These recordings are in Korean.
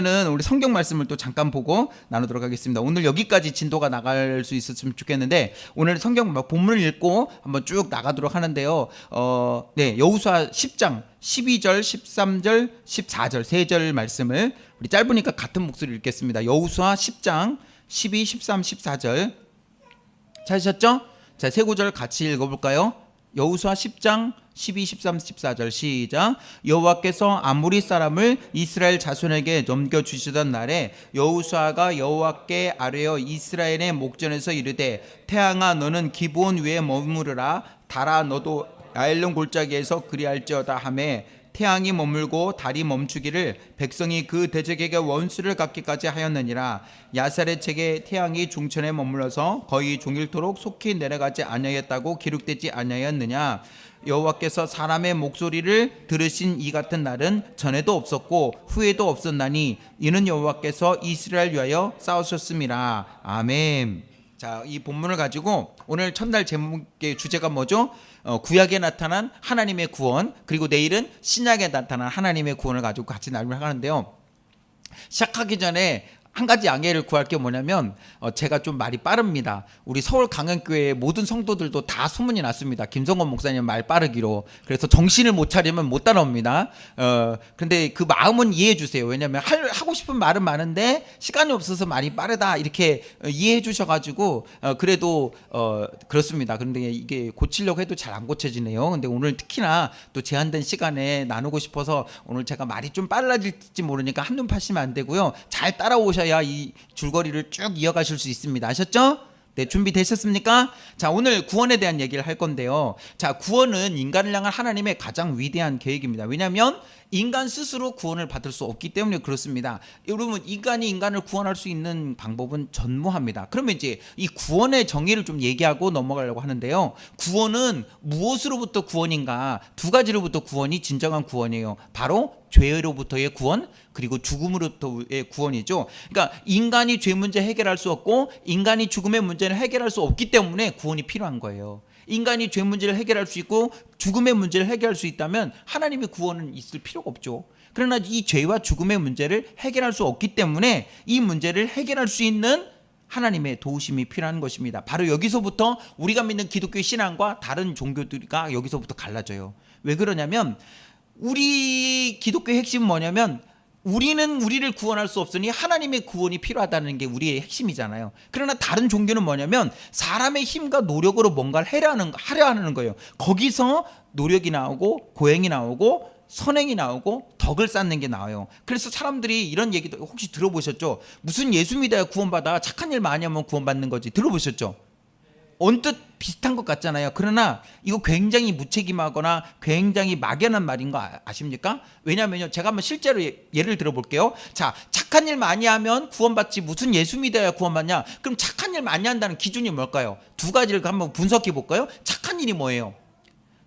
는 우리 성경 말씀을 또 잠깐 보고 나누도록 하겠습니다. 오늘 여기까지 진도가 나갈 수 있었으면 좋겠는데 오늘 성경 본문을 읽고 한번 쭉 나가도록 하는데요. 여호수아 10장 12절, 13절, 14절 세 절 말씀을 우리 짧으니까 같은 목소리 읽겠습니다. 여호수아 10장 12, 13, 14절 찾으셨죠? 자, 세 구절 같이 읽어볼까요? 여호수아 10장 12, 13, 14절 시작. 여호와께서 아모리 사람을 이스라엘 자손에게 넘겨주시던 날에 여호수아가 여호와께 아뢰어 이스라엘의 목전에서 이르되 태양아 너는 기브온 위에 머무르라 달아 너도 아엘론 골짜기에서 그리할지어다 하매 태양이 머물고 달이 멈추기를 백성이 그 대적에게 원수를 갚기까지 하였느니라. 야사렛에게 태양이 중천에 머물러서 거의 종일토록 속히 내려가지 아니하였다고 기록되지 아니하였느냐. 여호와께서 사람의 목소리를 들으신 이 같은 날은 전에도 없었고 후에도 없었나니 이는 여호와께서 이스라엘 위하여 싸우셨음이라. 아멘. 자, 이 본문을 가지고 오늘 첫날 제목의 주제가 뭐죠? 구약에 나타난 하나님의 구원, 그리고 내일은 신약에 나타난 하나님의 구원을 가지고 같이 나누려고 하는데요. 시작하기 전에 한 가지 양해를 구할 게 뭐냐면 제가 좀 말이 빠릅니다. 우리 서울 강현교회 모든 성도들도 다 소문이 났습니다. 김성건 목사님 말 빠르기로. 그래서 정신을 못 차리면 못 따라옵니다. 근데 그 마음은 이해해 주세요. 왜냐하면 하고 싶은 말은 많은데 시간이 없어서 말이 빠르다 이렇게 이해해 주셔가지고 그래도 그렇습니다. 그런데 이게 고치려고 해도 잘 안 고쳐지네요. 근데 오늘 특히나 또 제한된 시간에 나누고 싶어서 오늘 제가 말이 좀 빨라질지 모르니까 한눈 파시면 안 되고요. 잘 따라오셔야 이 줄거리를 쭉 이어가실 수 있습니다. 아셨죠? 네, 준비되셨습니까? 자, 오늘 구원에 대한 얘기를 할 건데요. 자, 구원은 인간을 향한 하나님의 가장 위대한 계획입니다. 왜냐하면 인간 스스로 구원을 받을 수 없기 때문에 그렇습니다. 여러분, 인간이 인간을 구원할 수 있는 방법은 전무합니다. 그러면 이제 이 구원의 정의를 좀 얘기하고 넘어가려고 하는데요. 구원은 무엇으로부터 구원인가? 두 가지로부터 구원이 진정한 구원이에요. 바로 죄로부터의 구원, 그리고 죽음으로부터의 구원이죠. 그러니까 인간이 죄 문제 해결할 수 없고 인간이 죽음의 문제를 해결할 수 없기 때문에 구원이 필요한 거예요. 인간이 죄 문제를 해결할 수 있고 죽음의 문제를 해결할 수 있다면 하나님의 구원은 있을 필요가 없죠. 그러나 이 죄와 죽음의 문제를 해결할 수 없기 때문에 이 문제를 해결할 수 있는 하나님의 도우심이 필요한 것입니다. 바로 여기서부터 우리가 믿는 기독교 신앙과 다른 종교들과 여기서부터 갈라져요. 왜 그러냐면 우리 기독교의 핵심은 뭐냐면 우리는 우리를 구원할 수 없으니 하나님의 구원이 필요하다는 게 우리의 핵심이잖아요. 그러나 다른 종교는 뭐냐면 사람의 힘과 노력으로 뭔가를 하려 하는 거예요. 거기서 노력이 나오고 고행이 나오고 선행이 나오고 덕을 쌓는 게 나와요. 그래서 사람들이 이런 얘기도 혹시 들어보셨죠? 무슨 예수 믿어야 구원받아, 착한 일 많이 하면 구원받는 거지. 들어보셨죠? 언뜻 비슷한 것 같잖아요. 그러나 이거 굉장히 무책임하거나 굉장히 막연한 말인 거 아십니까? 왜냐하면요, 제가 한번 실제로 예를 들어볼게요. 자, 착한 일 많이 하면 구원받지, 무슨 예수 믿어야 구원받냐? 그럼 착한 일 많이 한다는 기준이 뭘까요? 두 가지를 한번 분석해 볼까요? 착한 일이 뭐예요?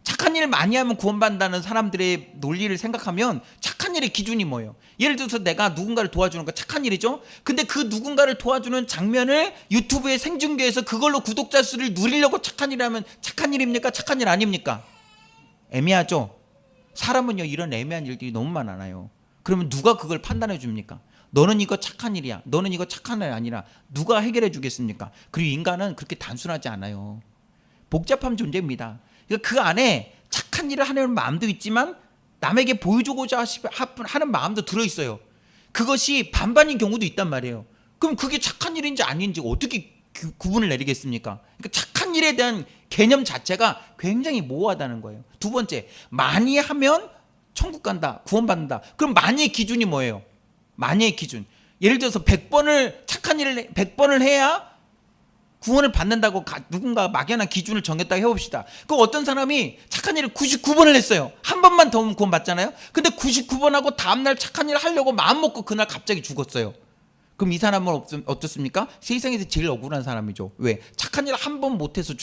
착한 일 많이 하면 구원받는다는 사람들의 논리를 생각하면 착한 일의 기준이 뭐예요? 예를 들어서 내가 누군가를 도와주는 거 착한 일이죠? 근데 그 누군가를 도와주는 장면을 유튜브에 생중계해서 그걸로 구독자 수를 누리려고 착한 일 하면 착한 일입니까? 착한 일 아닙니까? 애매하죠? 사람은요, 이런 애매한 일들이 너무 많아요. 그러면 누가 그걸 판단해 줍니까? 너는 이거 착한 일이야, 너는 이거 착한 일 아니라 누가 해결해 주겠습니까? 그리고 인간은 그렇게 단순하지 않아요. 복잡한 존재입니다. 그 안에 착한 일을 하려는 마음도 있지만 남에게 보여주고자 하는 마음도 들어있어요. 그것이 반반인 경우도 있단 말이에요. 그럼 그게 착한 일인지 아닌지 어떻게 구분을 내리겠습니까? 그러니까 착한 일에 대한 개념 자체가 굉장히 모호하다는 거예요. 두 번째, 많이 하면 천국 간다, 구원받는다. 그럼 많이의 기준이 뭐예요? 많이의 기준. 예를 들어서 100번을 착한 일을 100번을 해야 구원을 받는다고 누군가 막연한 기준을 정했다고 해봅시다. 그럼 어떤 사람이 착한 일을 99번을 했어요. 한 번만 더 하면 구원 받잖아요. 근데 99번 하고 다음날 착한 일을 하려고 마음먹고 그날 갑자기 죽었어요. 그럼 이 사람은 어떻습니까? 세상에서 제일 억울한 사람이죠. 왜? 착한 일을 한 번 못해서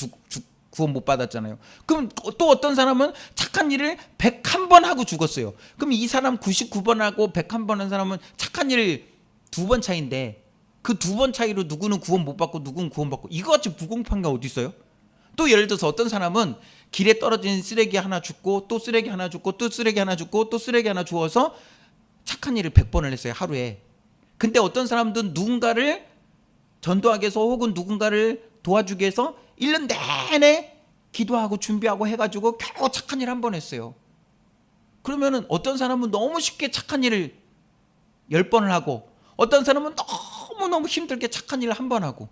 구원 못 받았잖아요. 그럼 또 어떤 사람은 착한 일을 101번 하고 죽었어요. 그럼 이 사람 99번 하고 101번 한 사람은 착한 일을 2번 차이인데 그 2번 차이로 누구는 구원 못 받고 누구는 구원 받고 이거같이 불공평한 게 어디 있어요? 또 예를 들어서 어떤 사람은 길에 떨어진 쓰레기 하나 줍고 또 쓰레기 하나 줍고 또 쓰레기 하나 줍고 또 쓰레기 하나 주워서 착한 일을 100번을 했어요, 하루에. 근데 어떤 사람들은 누군가를 전도하기 위해서 혹은 누군가를 도와주기 위해서 1년 내내 기도하고 준비하고 해가지고 겨우 착한 일 한 번 했어요. 그러면은 어떤 사람은 너무 쉽게 착한 일을 10번을 하고 어떤 사람은 너무너무 힘들게 착한 일을 한 번 하고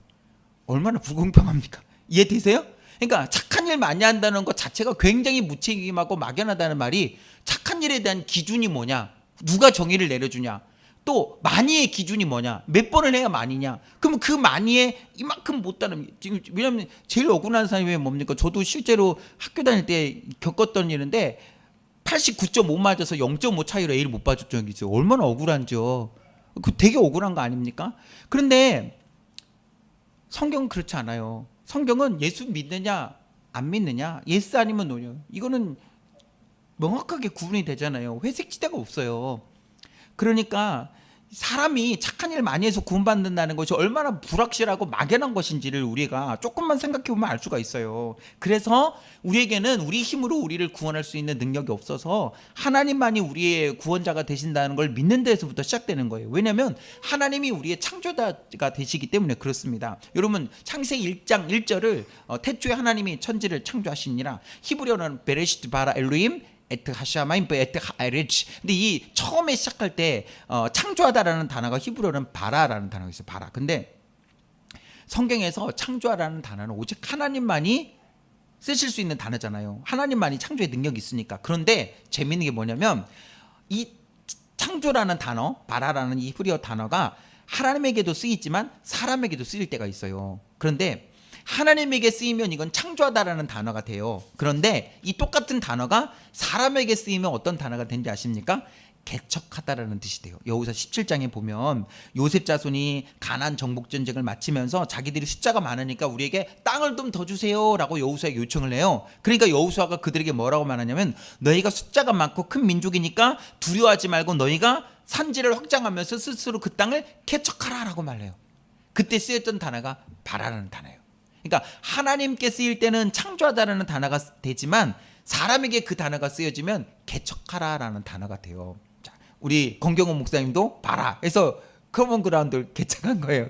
얼마나 불공평합니까? 이해되세요? 그러니까 착한 일 많이 한다는 것 자체가 굉장히 무책임하고 막연하다는 말이 착한 일에 대한 기준이 뭐냐? 누가 정의를 내려주냐? 또 많이의 기준이 뭐냐? 몇 번을 해야 많이냐? 그러면 그 많이에 이만큼 못다는 지금 왜냐하면 제일 억울한 사람이 뭡니까? 저도 실제로 학교 다닐 때 겪었던 일인데 89.5 맞아서 0.5 차이로 A를 못 받았던 적이 있어요. 얼마나 억울한지요. 그 되게 억울한 거 아닙니까? 그런데 성경은 그렇지 않아요. 성경은 예수 믿느냐 안 믿느냐, 예스 아니면 노냐, 이거는 명확하게 구분이 되잖아요. 회색지대가 없어요. 그러니까 사람이 착한 일 많이 해서 구원받는다는 것이 얼마나 불확실하고 막연한 것인지를 우리가 조금만 생각해 보면 알 수가 있어요. 그래서 우리에게는 우리 힘으로 우리를 구원할 수 있는 능력이 없어서 하나님만이 우리의 구원자가 되신다는 걸 믿는 데서부터 시작되는 거예요. 왜냐하면 하나님이 우리의 창조자가 되시기 때문에 그렇습니다. 여러분 창세기 1장 1절을 태초에 하나님이 천지를 창조하시니라. 히브리어는 베레시트 바라 엘로임 에트 하샤마임 에트 하레지. 근데 이 처음에 시작할 때 창조하다라는 단어가 히브리어는 바라라는 단어가 있어요. 바라. 근데 성경에서 창조하라는 단어는 오직 하나님만이 쓰실 수 있는 단어잖아요. 하나님만이 창조의 능력이 있으니까. 그런데 재미있는 게 뭐냐면 이 창조라는 단어, 바라라는 이 히브리어 단어가 하나님에게도 쓰이지만 사람에게도 쓰일 때가 있어요. 그런데 하나님에게 쓰이면 이건 창조하다라는 단어가 돼요. 그런데 이 똑같은 단어가 사람에게 쓰이면 어떤 단어가 되는지 아십니까? 개척하다라는 뜻이 돼요. 여호수아 17장에 보면 요셉 자손이 가나안 정복 전쟁을 마치면서 자기들이 숫자가 많으니까 우리에게 땅을 좀 더 주세요라고 여호수아에게 요청을 해요. 그러니까 여호수아가 그들에게 뭐라고 말하냐면 너희가 숫자가 많고 큰 민족이니까 두려워하지 말고 너희가 산지를 확장하면서 스스로 그 땅을 개척하라라고 말해요. 그때 쓰였던 단어가 바라라는 단어예요. 그러니까 하나님께 쓰일 때는 창조하다라는 단어가 되지만 사람에게 그 단어가 쓰여지면 개척하라라는 단어가 돼요. 자, 우리 권경원 목사님도 바라 해서 커먼 그라운드를 개척한 거예요.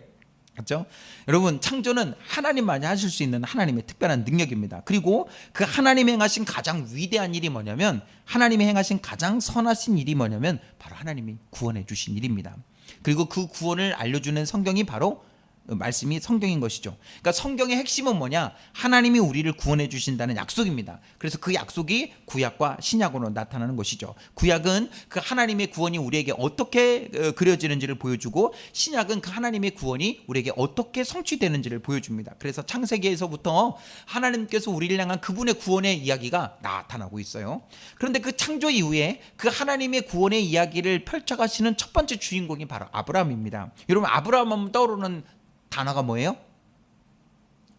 그렇죠? 여러분 창조는 하나님만이 하실 수 있는 하나님의 특별한 능력입니다. 그리고 그 하나님이 행하신 가장 위대한 일이 뭐냐면, 하나님이 행하신 가장 선하신 일이 뭐냐면 바로 하나님이 구원해 주신 일입니다. 그리고 그 구원을 알려주는 성경이 바로 말씀이 성경인 것이죠. 그러니까 성경의 핵심은 뭐냐? 하나님이 우리를 구원해 주신다는 약속입니다. 그래서 그 약속이 구약과 신약으로 나타나는 것이죠. 구약은 그 하나님의 구원이 우리에게 어떻게 그려지는지를 보여주고, 신약은 그 하나님의 구원이 우리에게 어떻게 성취되는지를 보여줍니다. 그래서 창세기에서부터 하나님께서 우리를 향한 그분의 구원의 이야기가 나타나고 있어요. 그런데 그 창조 이후에 그 하나님의 구원의 이야기를 펼쳐가시는 첫 번째 주인공이 바로 아브라함입니다. 여러분 아브라함 하면 떠오르는 단어가 뭐예요?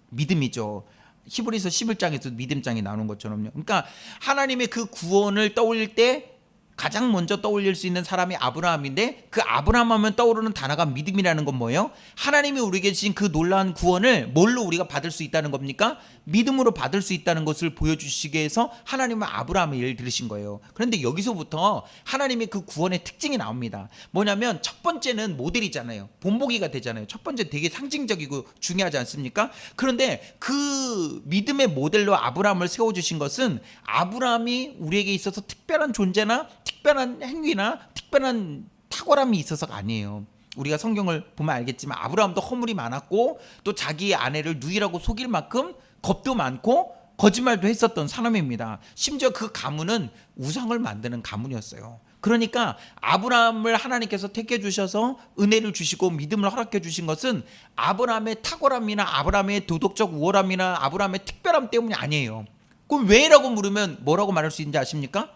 믿음이죠. 히브리서 11장에서 믿음장이 나오는 것처럼요. 그러니까 하나님의 그 구원을 떠올릴 때 가장 먼저 떠올릴 수 있는 사람이 아브라함인데, 그 아브라함 하면 떠오르는 단어가 믿음이라는 건 뭐예요? 하나님이 우리에게 주신 그 놀라운 구원을 뭘로 우리가 받을 수 있다는 겁니까? 믿음으로 받을 수 있다는 것을 보여주시기 위해서 하나님은 아브라함의 예를 들으신 거예요. 그런데 여기서부터 하나님의 그 구원의 특징이 나옵니다. 뭐냐면 첫 번째는 모델이잖아요. 본보기가 되잖아요. 첫 번째 되게 상징적이고 중요하지 않습니까? 그런데 그 믿음의 모델로 아브라함을 세워주신 것은 아브라함이 우리에게 있어서 특별한 존재나 특별한 행위나 특별한 탁월함이 있어서가 아니에요. 우리가 성경을 보면 알겠지만 아브라함도 허물이 많았고 또 자기의 아내를 누이라고 속일 만큼 겁도 많고 거짓말도 했었던 사람입니다. 심지어 그 가문은 우상을 만드는 가문이었어요. 그러니까 아브라함을 하나님께서 택해 주셔서 은혜를 주시고 믿음을 허락해 주신 것은 아브라함의 탁월함이나 아브라함의 도덕적 우월함이나 아브라함의 특별함 때문이 아니에요. 그럼 왜라고 물으면 뭐라고 말할 수 있는지 아십니까?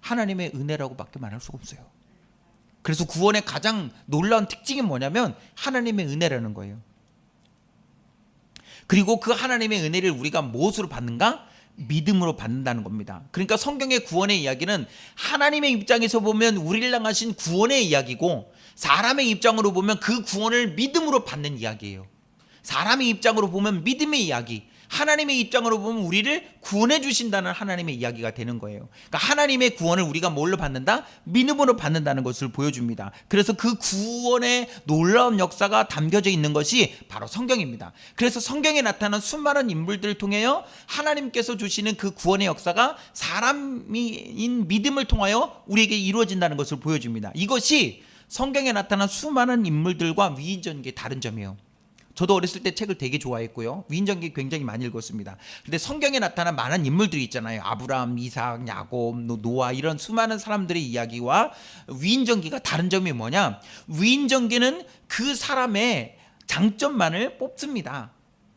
하나님의 은혜라고밖에 말할 수가 없어요. 그래서 구원의 가장 놀라운 특징이 뭐냐면 하나님의 은혜라는 거예요. 그리고 그 하나님의 은혜를 우리가 무엇으로 받는가? 믿음으로 받는다는 겁니다. 그러니까 성경의 구원의 이야기는 하나님의 입장에서 보면 우리를 향하신 구원의 이야기고, 사람의 입장으로 보면 그 구원을 믿음으로 받는 이야기예요. 사람의 입장으로 보면 믿음의 이야기, 하나님의 입장으로 보면 우리를 구원해 주신다는 하나님의 이야기가 되는 거예요. 그러니까 하나님의 구원을 우리가 뭘로 받는다? 믿음으로 받는다는 것을 보여줍니다. 그래서 그 구원의 놀라운 역사가 담겨져 있는 것이 바로 성경입니다. 그래서 성경에 나타난 수많은 인물들을 통하여 하나님께서 주시는 그 구원의 역사가 사람인 믿음을 통하여 우리에게 이루어진다는 것을 보여줍니다. 이것이 성경에 나타난 수많은 인물들과 위인전기의 다른 점이에요. 저도 어렸을 때 책을 되게 좋아했고요. 위인전기 굉장히 많이 읽었습니다. 근데 성경에 나타난 많은 인물들이 있잖아요. 아브라함, 이삭, 야곱, 노아 이런 수많은 사람들의 이야기와 위인전기가 다른 점이 뭐냐? 위인전기는 그 사람의 장점만을 뽑습니다.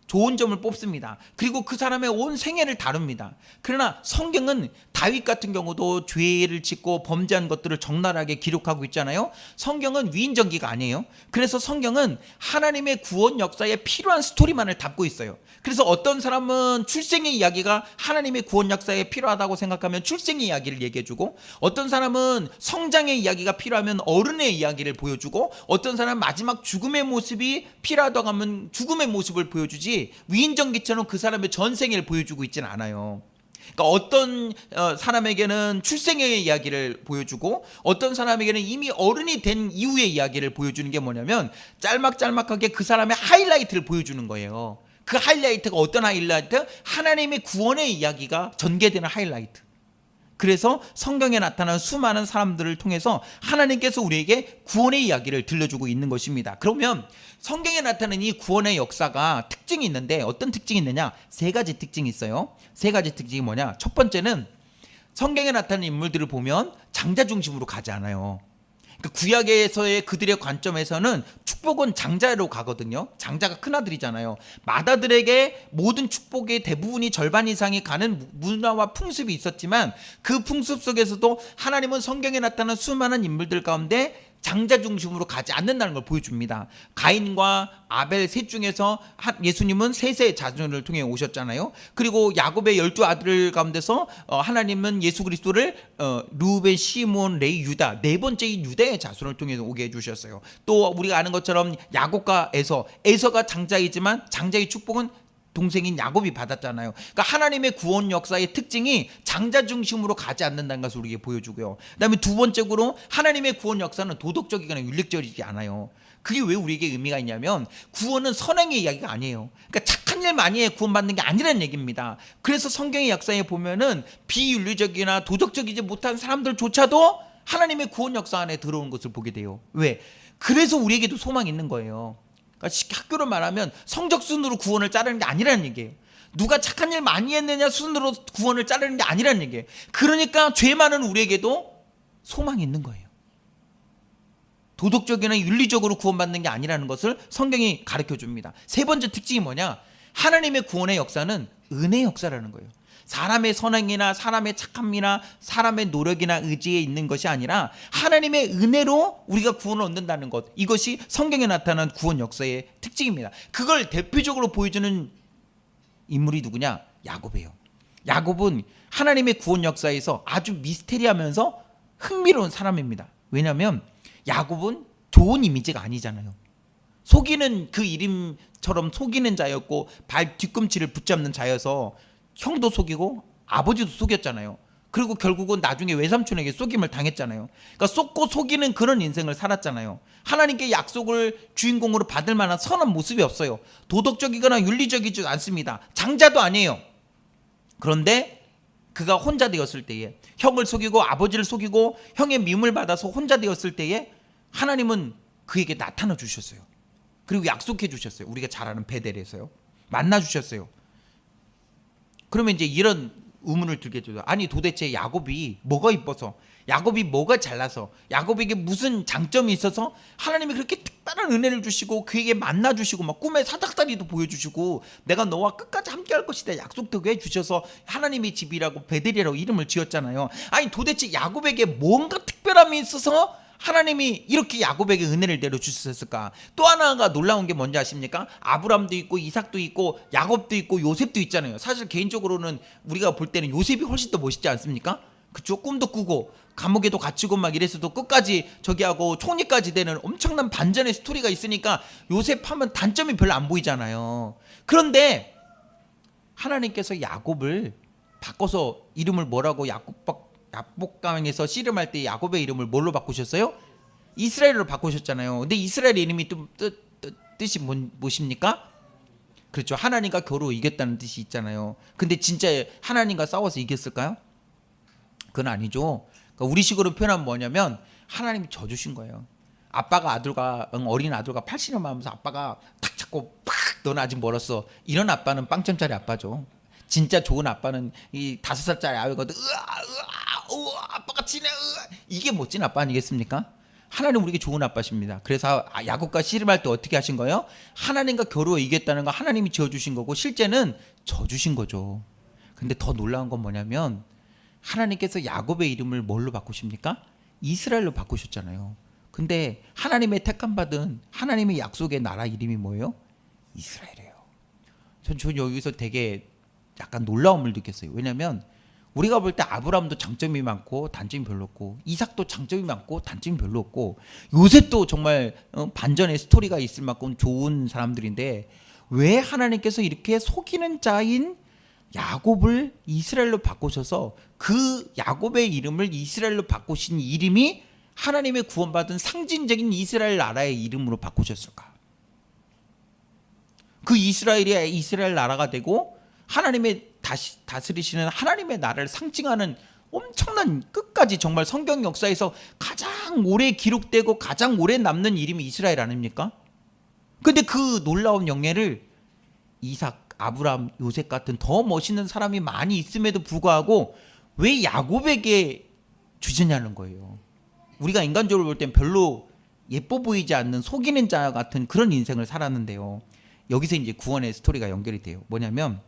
좋은 점을 뽑습니다. 그리고 그 사람의 온 생애를 다룹니다. 그러나 성경은 다윗 같은 경우도 죄를 짓고 범죄한 것들을 적나라하게 기록하고 있잖아요. 성경은 위인전기가 아니에요. 그래서 성경은 하나님의 구원 역사에 필요한 스토리만을 담고 있어요. 그래서 어떤 사람은 출생의 이야기가 하나님의 구원 역사에 필요하다고 생각하면 출생의 이야기를 얘기해주고, 어떤 사람은 성장의 이야기가 필요하면 어른의 이야기를 보여주고, 어떤 사람은 마지막 죽음의 모습이 필요하다고 하면 죽음의 모습을 보여주지, 위인전기처럼 그 사람의 전생을 보여주고 있지는 않아요. 그러니까 어떤 사람에게는 출생의 이야기를 보여주고, 어떤 사람에게는 이미 어른이 된 이후의 이야기를 보여주는 게 뭐냐면 짤막짤막하게 그 사람의 하이라이트를 보여주는 거예요. 그 하이라이트가 어떤 하이라이트? 하나님의 구원의 이야기가 전개되는 하이라이트. 그래서 성경에 나타난 수많은 사람들을 통해서 하나님께서 우리에게 구원의 이야기를 들려주고 있는 것입니다. 그러면 성경에 나타나는 이 구원의 역사가 특징이 있는데, 어떤 특징이 있느냐? 세 가지 특징이 있어요. 세 가지 특징이 뭐냐? 첫 번째는 성경에 나타나는 인물들을 보면 장자 중심으로 가지 않아요. 그러니까 구약에서의 그들의 관점에서는 축복은 장자로 가거든요. 장자가 큰아들이잖아요. 맏아들에게 모든 축복의 대부분이 절반 이상이 가는 문화와 풍습이 있었지만, 그 풍습 속에서도 하나님은 성경에 나타난 수많은 인물들 가운데 장자 중심으로 가지 않는다는 걸 보여줍니다. 가인과 아벨 셋 중에서 예수님은 셋의 자손을 통해 오셨잖아요. 그리고 야곱의 12아들 가운데서 하나님은 예수 그리스도를 루벤, 시몬, 레위, 유다 네 번째인 유다의 자손을 통해서 오게 해주셨어요. 또 우리가 아는 것처럼 야곱과 에서가 장자이지만 장자의 축복은 동생인 야곱이 받았잖아요. 그러니까 하나님의 구원 역사의 특징이 장자 중심으로 가지 않는다는 것을 우리에게 보여주고요. 그다음에 두 번째로 하나님의 구원 역사는 도덕적이거나 윤리적이지 않아요. 그게 왜 우리에게 의미가 있냐면, 구원은 선행의 이야기가 아니에요. 그러니까 착한 일 많이 해 구원받는 게 아니라는 얘기입니다. 그래서 성경의 역사에 보면은 비윤리적이나 도덕적이지 못한 사람들조차도 하나님의 구원 역사 안에 들어오는 것을 보게 돼요. 왜? 그래서 우리에게도 소망이 있는 거예요. 그러니까 학교로 말하면 성적 순으로 구원을 자르는 게 아니라는 얘기예요. 누가 착한 일 많이 했느냐 순으로 구원을 자르는 게 아니라는 얘기예요. 그러니까 죄 많은 우리에게도 소망이 있는 거예요. 도덕적이나 윤리적으로 구원받는 게 아니라는 것을 성경이 가르쳐 줍니다. 세 번째 특징이 뭐냐? 하나님의 구원의 역사는 은혜의 역사라는 거예요. 사람의 선행이나 사람의 착함이나 사람의 노력이나 의지에 있는 것이 아니라 하나님의 은혜로 우리가 구원을 얻는다는 것, 이것이 성경에 나타난 구원 역사의 특징입니다. 그걸 대표적으로 보여주는 인물이 누구냐? 야곱이에요. 야곱은 하나님의 구원 역사에서 아주 미스테리하면서 흥미로운 사람입니다. 왜냐하면 야곱은 좋은 이미지가 아니잖아요. 속이는 그 이름처럼 속이는 자였고, 발 뒤꿈치를 붙잡는 자여서 형도 속이고 아버지도 속였잖아요. 그리고 결국은 나중에 외삼촌에게 속임을 당했잖아요. 그러니까 속고 속이는 그런 인생을 살았잖아요. 하나님께 약속을 주인공으로 받을 만한 선한 모습이 없어요. 도덕적이거나 윤리적이지 않습니다. 장자도 아니에요. 그런데 그가 혼자 되었을 때에, 형을 속이고 아버지를 속이고 형의 미움을 받아서 혼자 되었을 때에 하나님은 그에게 나타나 주셨어요. 그리고 약속해 주셨어요. 우리가 잘 아는 베델에서요. 만나 주셨어요. 그러면 이제 이런 의문을 들게 되죠. 아니 도대체 야곱이 뭐가 이뻐서, 야곱이 뭐가 잘나서, 야곱에게 무슨 장점이 있어서 하나님이 그렇게 특별한 은혜를 주시고 그에게 만나 주시고 막 꿈에 사닥다리도 보여주시고 내가 너와 끝까지 함께할 것이다 약속도 해주셔서 하나님의 집이라고 베델이라고 이름을 지었잖아요. 아니 도대체 야곱에게 뭔가 특별함이 있어서 하나님이 이렇게 야곱에게 은혜를 내려주셨을까? 또 하나가 놀라운 게 뭔지 아십니까? 아브람도 있고 이삭도 있고 야곱도 있고 요셉도 있잖아요. 사실 개인적으로는 우리가 볼 때는 요셉이 훨씬 더 멋있지 않습니까? 그쵸? 꿈도 꾸고 감옥에도 갇히고 막 이래서도 끝까지 저기하고 총리까지 되는 엄청난 반전의 스토리가 있으니까 요셉 하면 단점이 별로 안 보이잖아요. 그런데 하나님께서 야곱을 바꿔서 이름을 뭐라고 야복강에서 씨름할 때 야곱의 이름을 뭘로 바꾸셨어요? 이스라엘로 바꾸셨잖아요. 근데 이스라엘 이름이 뜻이 무엇입니까? 그렇죠. 하나님과 겨루 이겼다는 뜻이 있잖아요. 근데 진짜 하나님과 싸워서 이겼을까요? 그건 아니죠. 그러니까 우리식으로 표현하면 뭐냐면 하나님이 져주신 거예요. 아빠가 어린 아들과 팔씨름하면서 아빠가 탁 잡고 팍 너는 아직 멀었어. 이런 아빠는 빵점짜리 아빠죠. 진짜 좋은 아빠는 이 5살짜리 아이거든. 우와 아빠가 지네. 이게 멋진 아빠 아니겠습니까? 하나님 우리에게 좋은 아빠십니다. 그래서 야곱과 씨름할 때 어떻게 하신 거예요? 하나님과 겨루어 이겼다는 거 하나님이 지어주신 거고 실제는 져주신 거죠. 근데 더 놀라운 건 뭐냐면 하나님께서 야곱의 이름을 뭘로 바꾸십니까? 이스라엘로 바꾸셨잖아요. 근데 하나님의 택함받은 하나님의 약속의 나라 이름이 뭐예요? 이스라엘이에요. 전 여기서 되게 약간 놀라움을 느꼈어요. 왜냐하면 우리가 볼 때 아브라함도 장점이 많고 단점이 별로 없고 이삭도 장점이 많고 단점이 별로 없고 요셉도 정말 반전의 스토리가 있을 만큼 좋은 사람들인데 왜 하나님께서 이렇게 속이는 자인 야곱을 이스라엘로 바꾸셔서 그 야곱의 이름을 이스라엘로 바꾸신 이름이 하나님의 구원받은 상징적인 이스라엘 나라의 이름으로 바꾸셨을까? 그 이스라엘이 이스라엘 나라가 되고 하나님의 다스리시는 하나님의 나라를 상징하는 엄청난 끝까지 정말 성경 역사에서 가장 오래 기록되고 가장 오래 남는 이름이 이스라엘 아닙니까? 근데 그 놀라운 영예를 이삭, 아브라함, 요셉 같은 더 멋있는 사람이 많이 있음에도 불구하고 왜 야곱에게 주시냐는 거예요. 우리가 인간적으로 볼 땐 별로 예뻐 보이지 않는 속이는 자 같은 그런 인생을 살았는데요. 여기서 이제 구원의 스토리가 연결이 돼요. 뭐냐면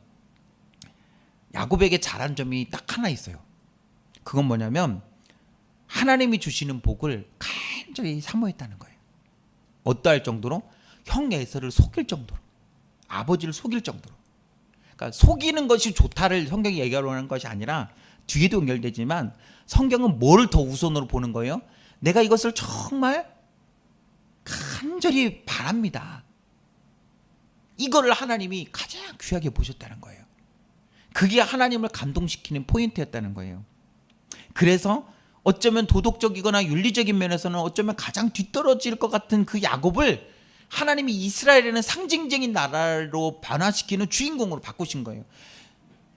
야곱에게 잘한 점이 딱 하나 있어요. 그건 뭐냐면 하나님이 주시는 복을 간절히 사모했다는 거예요. 어떠할 정도로? 형 에서를 속일 정도로, 아버지를 속일 정도로. 그러니까 속이는 것이 좋다를 성경이 얘기하는 것이 아니라 뒤에도 연결되지만 성경은 뭐를 더 우선으로 보는 거예요? 내가 이것을 정말 간절히 바랍니다. 이거를 하나님이 가장 귀하게 보셨다는 거예요. 그게 하나님을 감동시키는 포인트였다는 거예요. 그래서 어쩌면 도덕적이거나 윤리적인 면에서는 어쩌면 가장 뒤떨어질 것 같은 그 야곱을 하나님이 이스라엘에는 상징적인 나라로 변화시키는 주인공으로 바꾸신 거예요.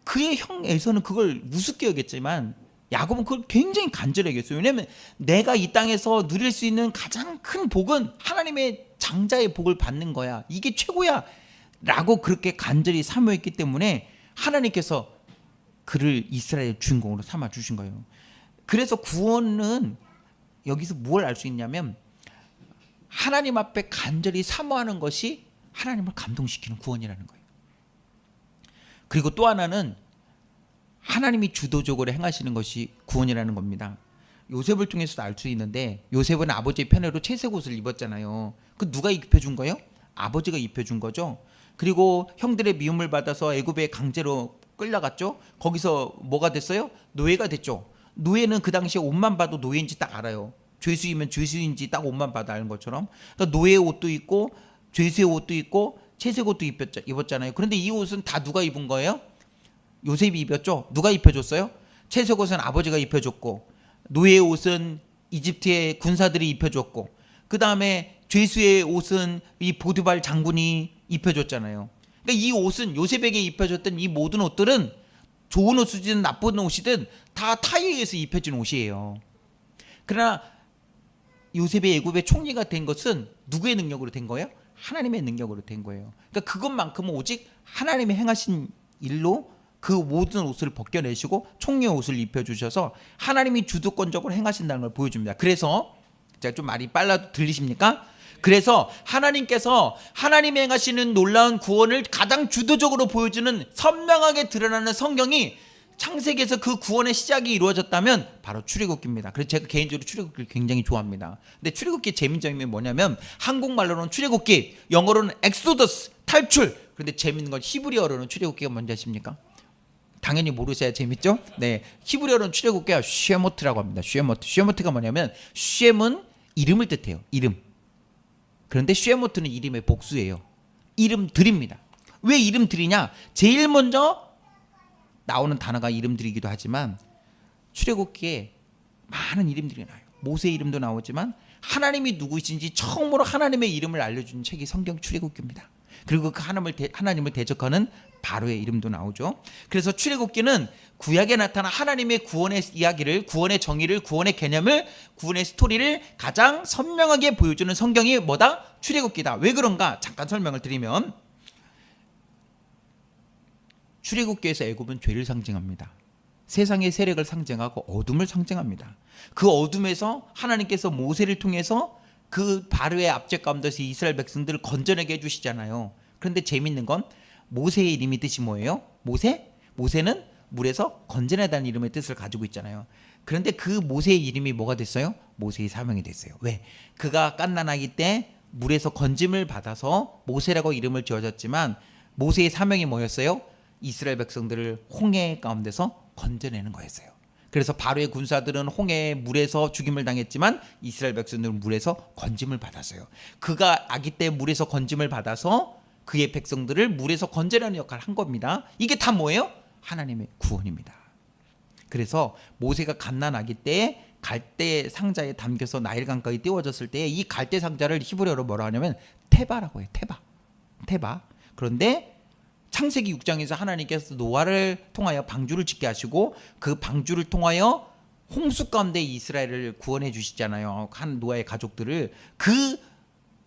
그의 형 에서는 그걸 우습게 여겼지만 야곱은 그걸 굉장히 간절히 여겼어요. 왜냐하면 내가 이 땅에서 누릴 수 있는 가장 큰 복은 하나님의 장자의 복을 받는 거야. 이게 최고야 라고 그렇게 간절히 사모했기 때문에 하나님께서 그를 이스라엘 주인공으로 삼아 주신 거예요. 그래서 구원은 여기서 뭘 알 수 있냐면 하나님 앞에 간절히 사모하는 것이 하나님을 감동시키는 구원이라는 거예요. 그리고 또 하나는 하나님이 주도적으로 행하시는 것이 구원이라는 겁니다. 요셉을 통해서도 알 수 있는데 요셉은 아버지의 편애로 채색 옷을 입었잖아요. 그 누가 입혀준 거예요? 아버지가 입혀준 거죠. 그리고 형들의 미움을 받아서 애굽에 강제로 끌려갔죠. 거기서 뭐가 됐어요? 노예가 됐죠. 노예는 그 당시에 옷만 봐도 노예인지 딱 알아요. 죄수이면 죄수인지 딱 옷만 봐도 아는 것처럼. 그러니까 노예의 옷도 있고 죄수의 옷도 있고 채색 옷도 입었잖아요. 그런데 이 옷은 다 누가 입은 거예요? 요셉이 입었죠. 누가 입혀줬어요? 채색 옷은 아버지가 입혀줬고 노예의 옷은 이집트의 군사들이 입혀줬고 그 다음에 죄수의 옷은 이 보드발 장군이 입혀줬잖아요. 그러니까 이 옷은 요셉에게 입혀줬던 이 모든 옷들은 좋은 옷이든 나쁜 옷이든 다 타에 의해서 입혀진 옷이에요. 그러나 요셉의 애굽의 총리가 된 것은 누구의 능력으로 된 거예요? 하나님의 능력으로 된 거예요. 그러니까 그것만큼은 오직 하나님이 행하신 일로 그 모든 옷을 벗겨내시고 총리의 옷을 입혀주셔서 하나님이 주도권적으로 행하신다는 걸 보여줍니다. 그래서 제가 좀 말이 빨라도 들리십니까? 그래서 하나님께서 하나님이 행하시는 놀라운 구원을 가장 주도적으로 보여주는 선명하게 드러나는 성경이 창세기에서 그 구원의 시작이 이루어졌다면 바로 출애굽기입니다. 그래서 제가 개인적으로 출애굽기를 굉장히 좋아합니다. 근데 출애굽기의 재미점이 뭐냐면 한국말로는 출애굽기, 영어로는 엑소더스, 탈출. 그런데 재밌는 건 히브리어로는 출애굽기가 뭔지 아십니까? 당연히 모르셔야 재밌죠? 네, 히브리어로는 출애굽기가 쉐모트라고 합니다. 쉐모트. 쉐모트가 뭐냐면 쉐은 이름을 뜻해요. 이름. 그런데 쉐모트는 이름의 복수예요. 이름들입니다. 왜 이름들이냐? 제일 먼저 나오는 단어가 이름들이기도 하지만 출애굽기에 많은 이름들이 나와요. 모세 이름도 나오지만 하나님이 누구이신지 처음으로 하나님의 이름을 알려주는 책이 성경 출애굽기입니다. 그리고 그 하나님을 대적하는 바로의 이름도 나오죠. 그래서 출애굽기는 구약에 나타난 하나님의 구원의 이야기를, 구원의 정의를, 구원의 개념을, 구원의 스토리를 가장 선명하게 보여주는 성경이 뭐다? 출애굽기다. 왜 그런가? 잠깐 설명을 드리면 출애굽기에서 애굽은 죄를 상징합니다. 세상의 세력을 상징하고 어둠을 상징합니다. 그 어둠에서 하나님께서 모세를 통해서 그 바로의 압제 가운데서 이스라엘 백성들을 건져내게 해주시잖아요. 그런데 재밌는 건 모세의 이름이 뜻이 뭐예요? 모세는 물에서 건져내다는 이름의 뜻을 가지고 있잖아요. 그런데 그 모세의 이름이 뭐가 됐어요? 모세의 사명이 됐어요. 왜? 그가 갓난아기 때 물에서 건짐을 받아서 모세라고 이름을 지어졌지만 모세의 사명이 뭐였어요? 이스라엘 백성들을 홍해 가운데서 건져내는 거였어요. 그래서 바로의 군사들은 홍해 물에서 죽임을 당했지만 이스라엘 백성들은 물에서 건짐을 받았어요. 그가 아기 때 물에서 건짐을 받아서 그의 백성들을 물에서 건져내는 역할을 한 겁니다. 이게 다 뭐예요? 하나님의 구원입니다. 그래서 모세가 갓난아기 때 갈대 상자에 담겨서 나일강가에 띄워졌을 때 이 갈대 상자를 히브리어로 뭐라 하냐면 테바라고 해요. 테바. 그런데 창세기 6장에서 하나님께서 노아를 통하여 방주를 짓게 하시고 그 방주를 통하여 홍수 가운데 이스라엘을 구원해 주시잖아요. 한 노아의 가족들을. 그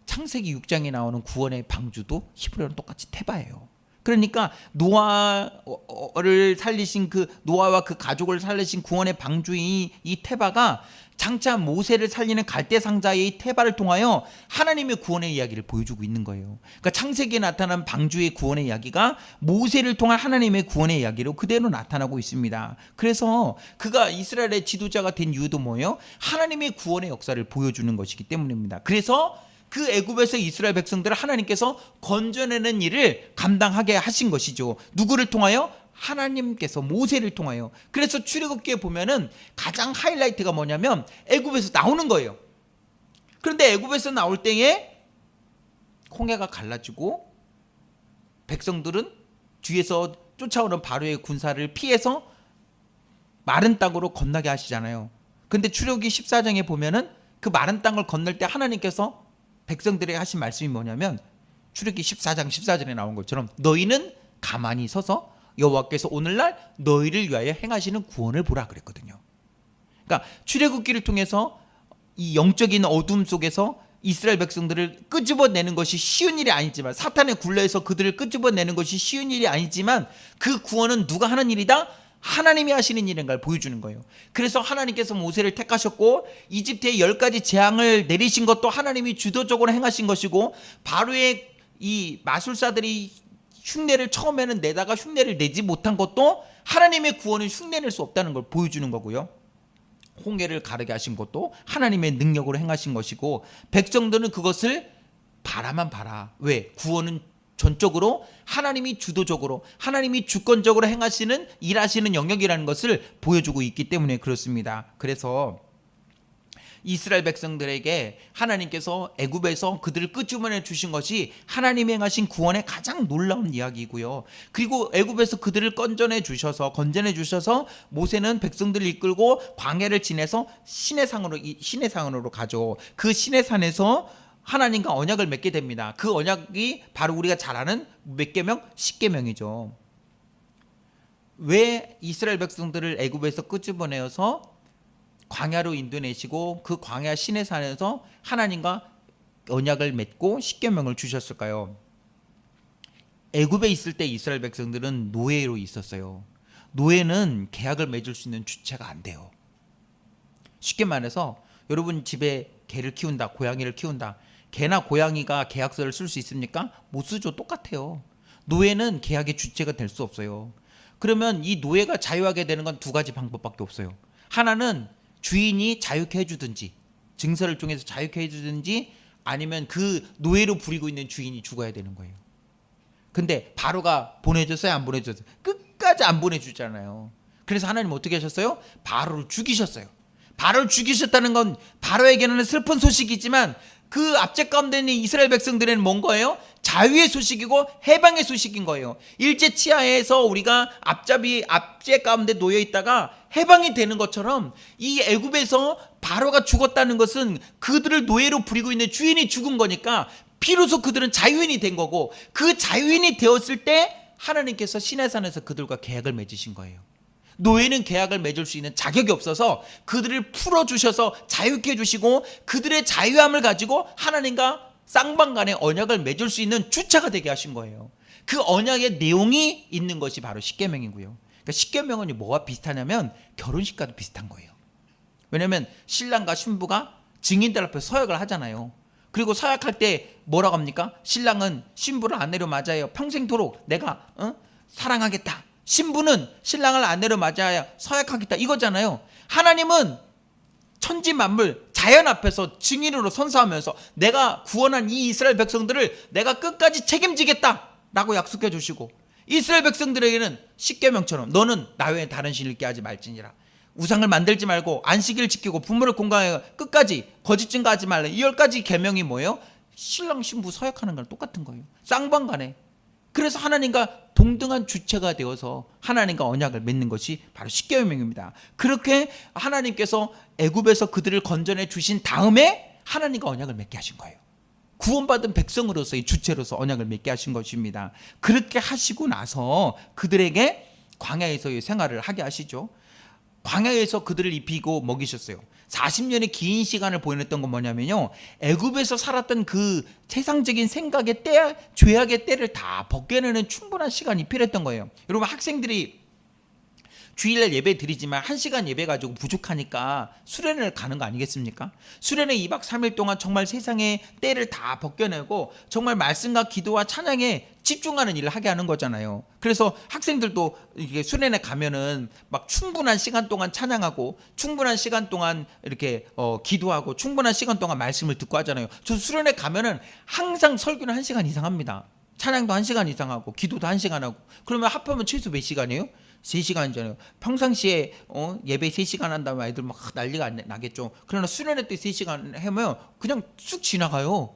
창세기 6장에 나오는 구원의 방주도 히브리어는 똑같이 테바예요. 그러니까 노아를 살리신 그 노아와 그 가족을 살리신 구원의 방주인 이 테바가 장차 모세를 살리는 갈대 상자의 이 테바를 통하여 하나님의 구원의 이야기를 보여주고 있는 거예요. 그러니까 창세기에 나타난 방주의 구원의 이야기가 모세를 통한 하나님의 구원의 이야기로 그대로 나타나고 있습니다. 그래서 그가 이스라엘의 지도자가 된 이유도 뭐예요? 하나님의 구원의 역사를 보여주는 것이기 때문입니다. 그래서 그 애굽에서 이스라엘 백성들을 하나님께서 건져내는 일을 감당하게 하신 것이죠. 누구를 통하여? 하나님께서 모세를 통하여. 그래서 출애굽기에 보면은 가장 하이라이트가 뭐냐면 애굽에서 나오는 거예요. 그런데 애굽에서 나올 때에 홍해가 갈라지고 백성들은 뒤에서 쫓아오는 바로의 군사를 피해서 마른 땅으로 건너게 하시잖아요. 근데 출애굽기 14장에 보면은 그 마른 땅을 건널 때 하나님께서 백성들에게 하신 말씀이 뭐냐면 출애굽기 14장 14절에 나온 것처럼 너희는 가만히 서서 여호와께서 오늘날 너희를 위하여 행하시는 구원을 보라 그랬거든요. 그러니까 출애굽기를 통해서 이 영적인 어둠 속에서 이스라엘 백성들을 끄집어내는 것이 쉬운 일이 아니지만 사탄의 굴레에서 그들을 끄집어내는 것이 쉬운 일이 아니지만 그 구원은 누가 하는 일이다? 하나님이 하시는 일인 걸 보여주는 거예요. 그래서 하나님께서 모세를 택하셨고 이집트에 10가지 재앙을 내리신 것도 하나님이 주도적으로 행하신 것이고 바로의 이 마술사들이 흉내를 처음에는 내다가 흉내를 내지 못한 것도 하나님의 구원은 흉내낼 수 없다는 걸 보여주는 거고요. 홍해를 가르게 하신 것도 하나님의 능력으로 행하신 것이고 백성들은 그것을 바라만 봐라. 왜? 구원은 전적으로 하나님이 주도적으로 하나님이 주권적으로 행하시는 일하시는 영역이라는 것을 보여주고 있기 때문에 그렇습니다. 그래서 이스라엘 백성들에게 하나님께서 애굽에서 그들을 끄집어내 주신 것이 하나님이 행하신 구원의 가장 놀라운 이야기이고요. 그리고 애굽에서 그들을 건져내 주셔서 모세는 백성들을 이끌고 광야를 지내서 시내산으로 가죠. 그 시내산에서 하나님과 언약을 맺게 됩니다. 그 언약이 바로 우리가 잘 아는 몇 계명? 10계명이죠. 왜 이스라엘 백성들을 애굽에서 끄집어내어서 광야로 인도내시고 그 광야 시내산에서 하나님과 언약을 맺고 10계명을 주셨을까요? 애굽에 있을 때 이스라엘 백성들은 노예로 있었어요. 노예는 계약을 맺을 수 있는 주체가 안 돼요. 쉽게 말해서 여러분 집에 개를 키운다, 고양이를 키운다. 개나 고양이가 계약서를 쓸 수 있습니까? 못 쓰죠. 똑같아요. 노예는 계약의 주체가 될 수 없어요. 그러면 이 노예가 자유하게 되는 건 두 가지 방법밖에 없어요. 하나는 주인이 자유케 해주든지 증서를 통해서 자유케 해주든지 아니면 그 노예로 부리고 있는 주인이 죽어야 되는 거예요. 근데 바로가 보내줬어요? 안 보내줬어요? 끝까지 안 보내주잖아요. 그래서 하나님 어떻게 하셨어요? 바로를 죽이셨어요. 바로를 죽이셨다는 건 바로에게는 슬픈 소식이지만 그 압제 가운데 있는 이스라엘 백성들에는 뭔 거예요? 자유의 소식이고 해방의 소식인 거예요. 일제 치하에서 우리가 압제 가운데 놓여 있다가 해방이 되는 것처럼 이 애굽에서 바로가 죽었다는 것은 그들을 노예로 부리고 있는 주인이 죽은 거니까 비로소 그들은 자유인이 된 거고, 그 자유인이 되었을 때 하나님께서 시내산에서 그들과 계약을 맺으신 거예요. 노예는 계약을 맺을 수 있는 자격이 없어서 그들을 풀어주셔서 자유케 해주시고, 그들의 자유함을 가지고 하나님과 쌍방간의 언약을 맺을 수 있는 주체가 되게 하신 거예요. 그 언약의 내용이 있는 것이 바로 십계명이고요. 그러니까 십계명은 뭐와 비슷하냐면 결혼식과도 비슷한 거예요. 왜냐하면 신랑과 신부가 증인들 앞에 서약을 하잖아요. 그리고 서약할 때 뭐라고 합니까? 신랑은 신부를 아내로 맞아요. 평생토록 내가 사랑하겠다. 신부는 신랑을 아내로 맞아야 서약하겠다, 이거잖아요. 하나님은 천지 만물 자연 앞에서 증인으로 선서하면서 내가 구원한 이 이스라엘 백성들을 내가 끝까지 책임지겠다라고 약속해 주시고, 이스라엘 백성들에게는 십계명처럼 너는 나 외에 다른 신을 있게 하지 말지니라, 우상을 만들지 말고 안식일을 지키고 부모를 공경하여 끝까지 거짓 증거하지 말라, 이 10가지 계명이 뭐예요? 신랑 신부 서약하는 거랑 똑같은 거예요. 쌍방간에. 그래서 하나님과 동등한 주체가 되어서 하나님과 언약을 맺는 것이 바로 십계명입니다. 그렇게 하나님께서 애굽에서 그들을 건져내 주신 다음에 하나님과 언약을 맺게 하신 거예요. 구원받은 백성으로서의 주체로서 언약을 맺게 하신 것입니다. 그렇게 하시고 나서 그들에게 광야에서의 생활을 하게 하시죠. 광야에서 그들을 입히고 먹이셨어요. 40년의 긴 시간을 보냈던 건 뭐냐면요, 애굽에서 살았던 그 세상적인 생각의 때, 죄악의 때를 다 벗겨내는 충분한 시간이 필요했던 거예요. 여러분, 학생들이 주일날 예배 드리지만 1시간 예배 가지고 부족하니까 수련회를 가는 거 아니겠습니까? 수련회 2박 3일 동안 정말 세상의 때를 다 벗겨내고 정말 말씀과 기도와 찬양에 집중하는 일을 하게 하는 거잖아요. 그래서 학생들도 이게 수련회 가면은 막 충분한 시간 동안 찬양하고 충분한 시간 동안 이렇게 기도하고 충분한 시간 동안 말씀을 듣고 하잖아요. 저 수련회 가면은 항상 설교는 1시간 이상 합니다. 찬양도 1시간 이상 하고 기도도 1시간 하고. 그러면 합하면 최소 몇 시간이에요? 3시간이잖아요. 평상시에 예배 3시간 한다면 아이들 막 난리가 나겠죠. 그러나 수련회 때 3시간 하면 그냥 쑥 지나가요.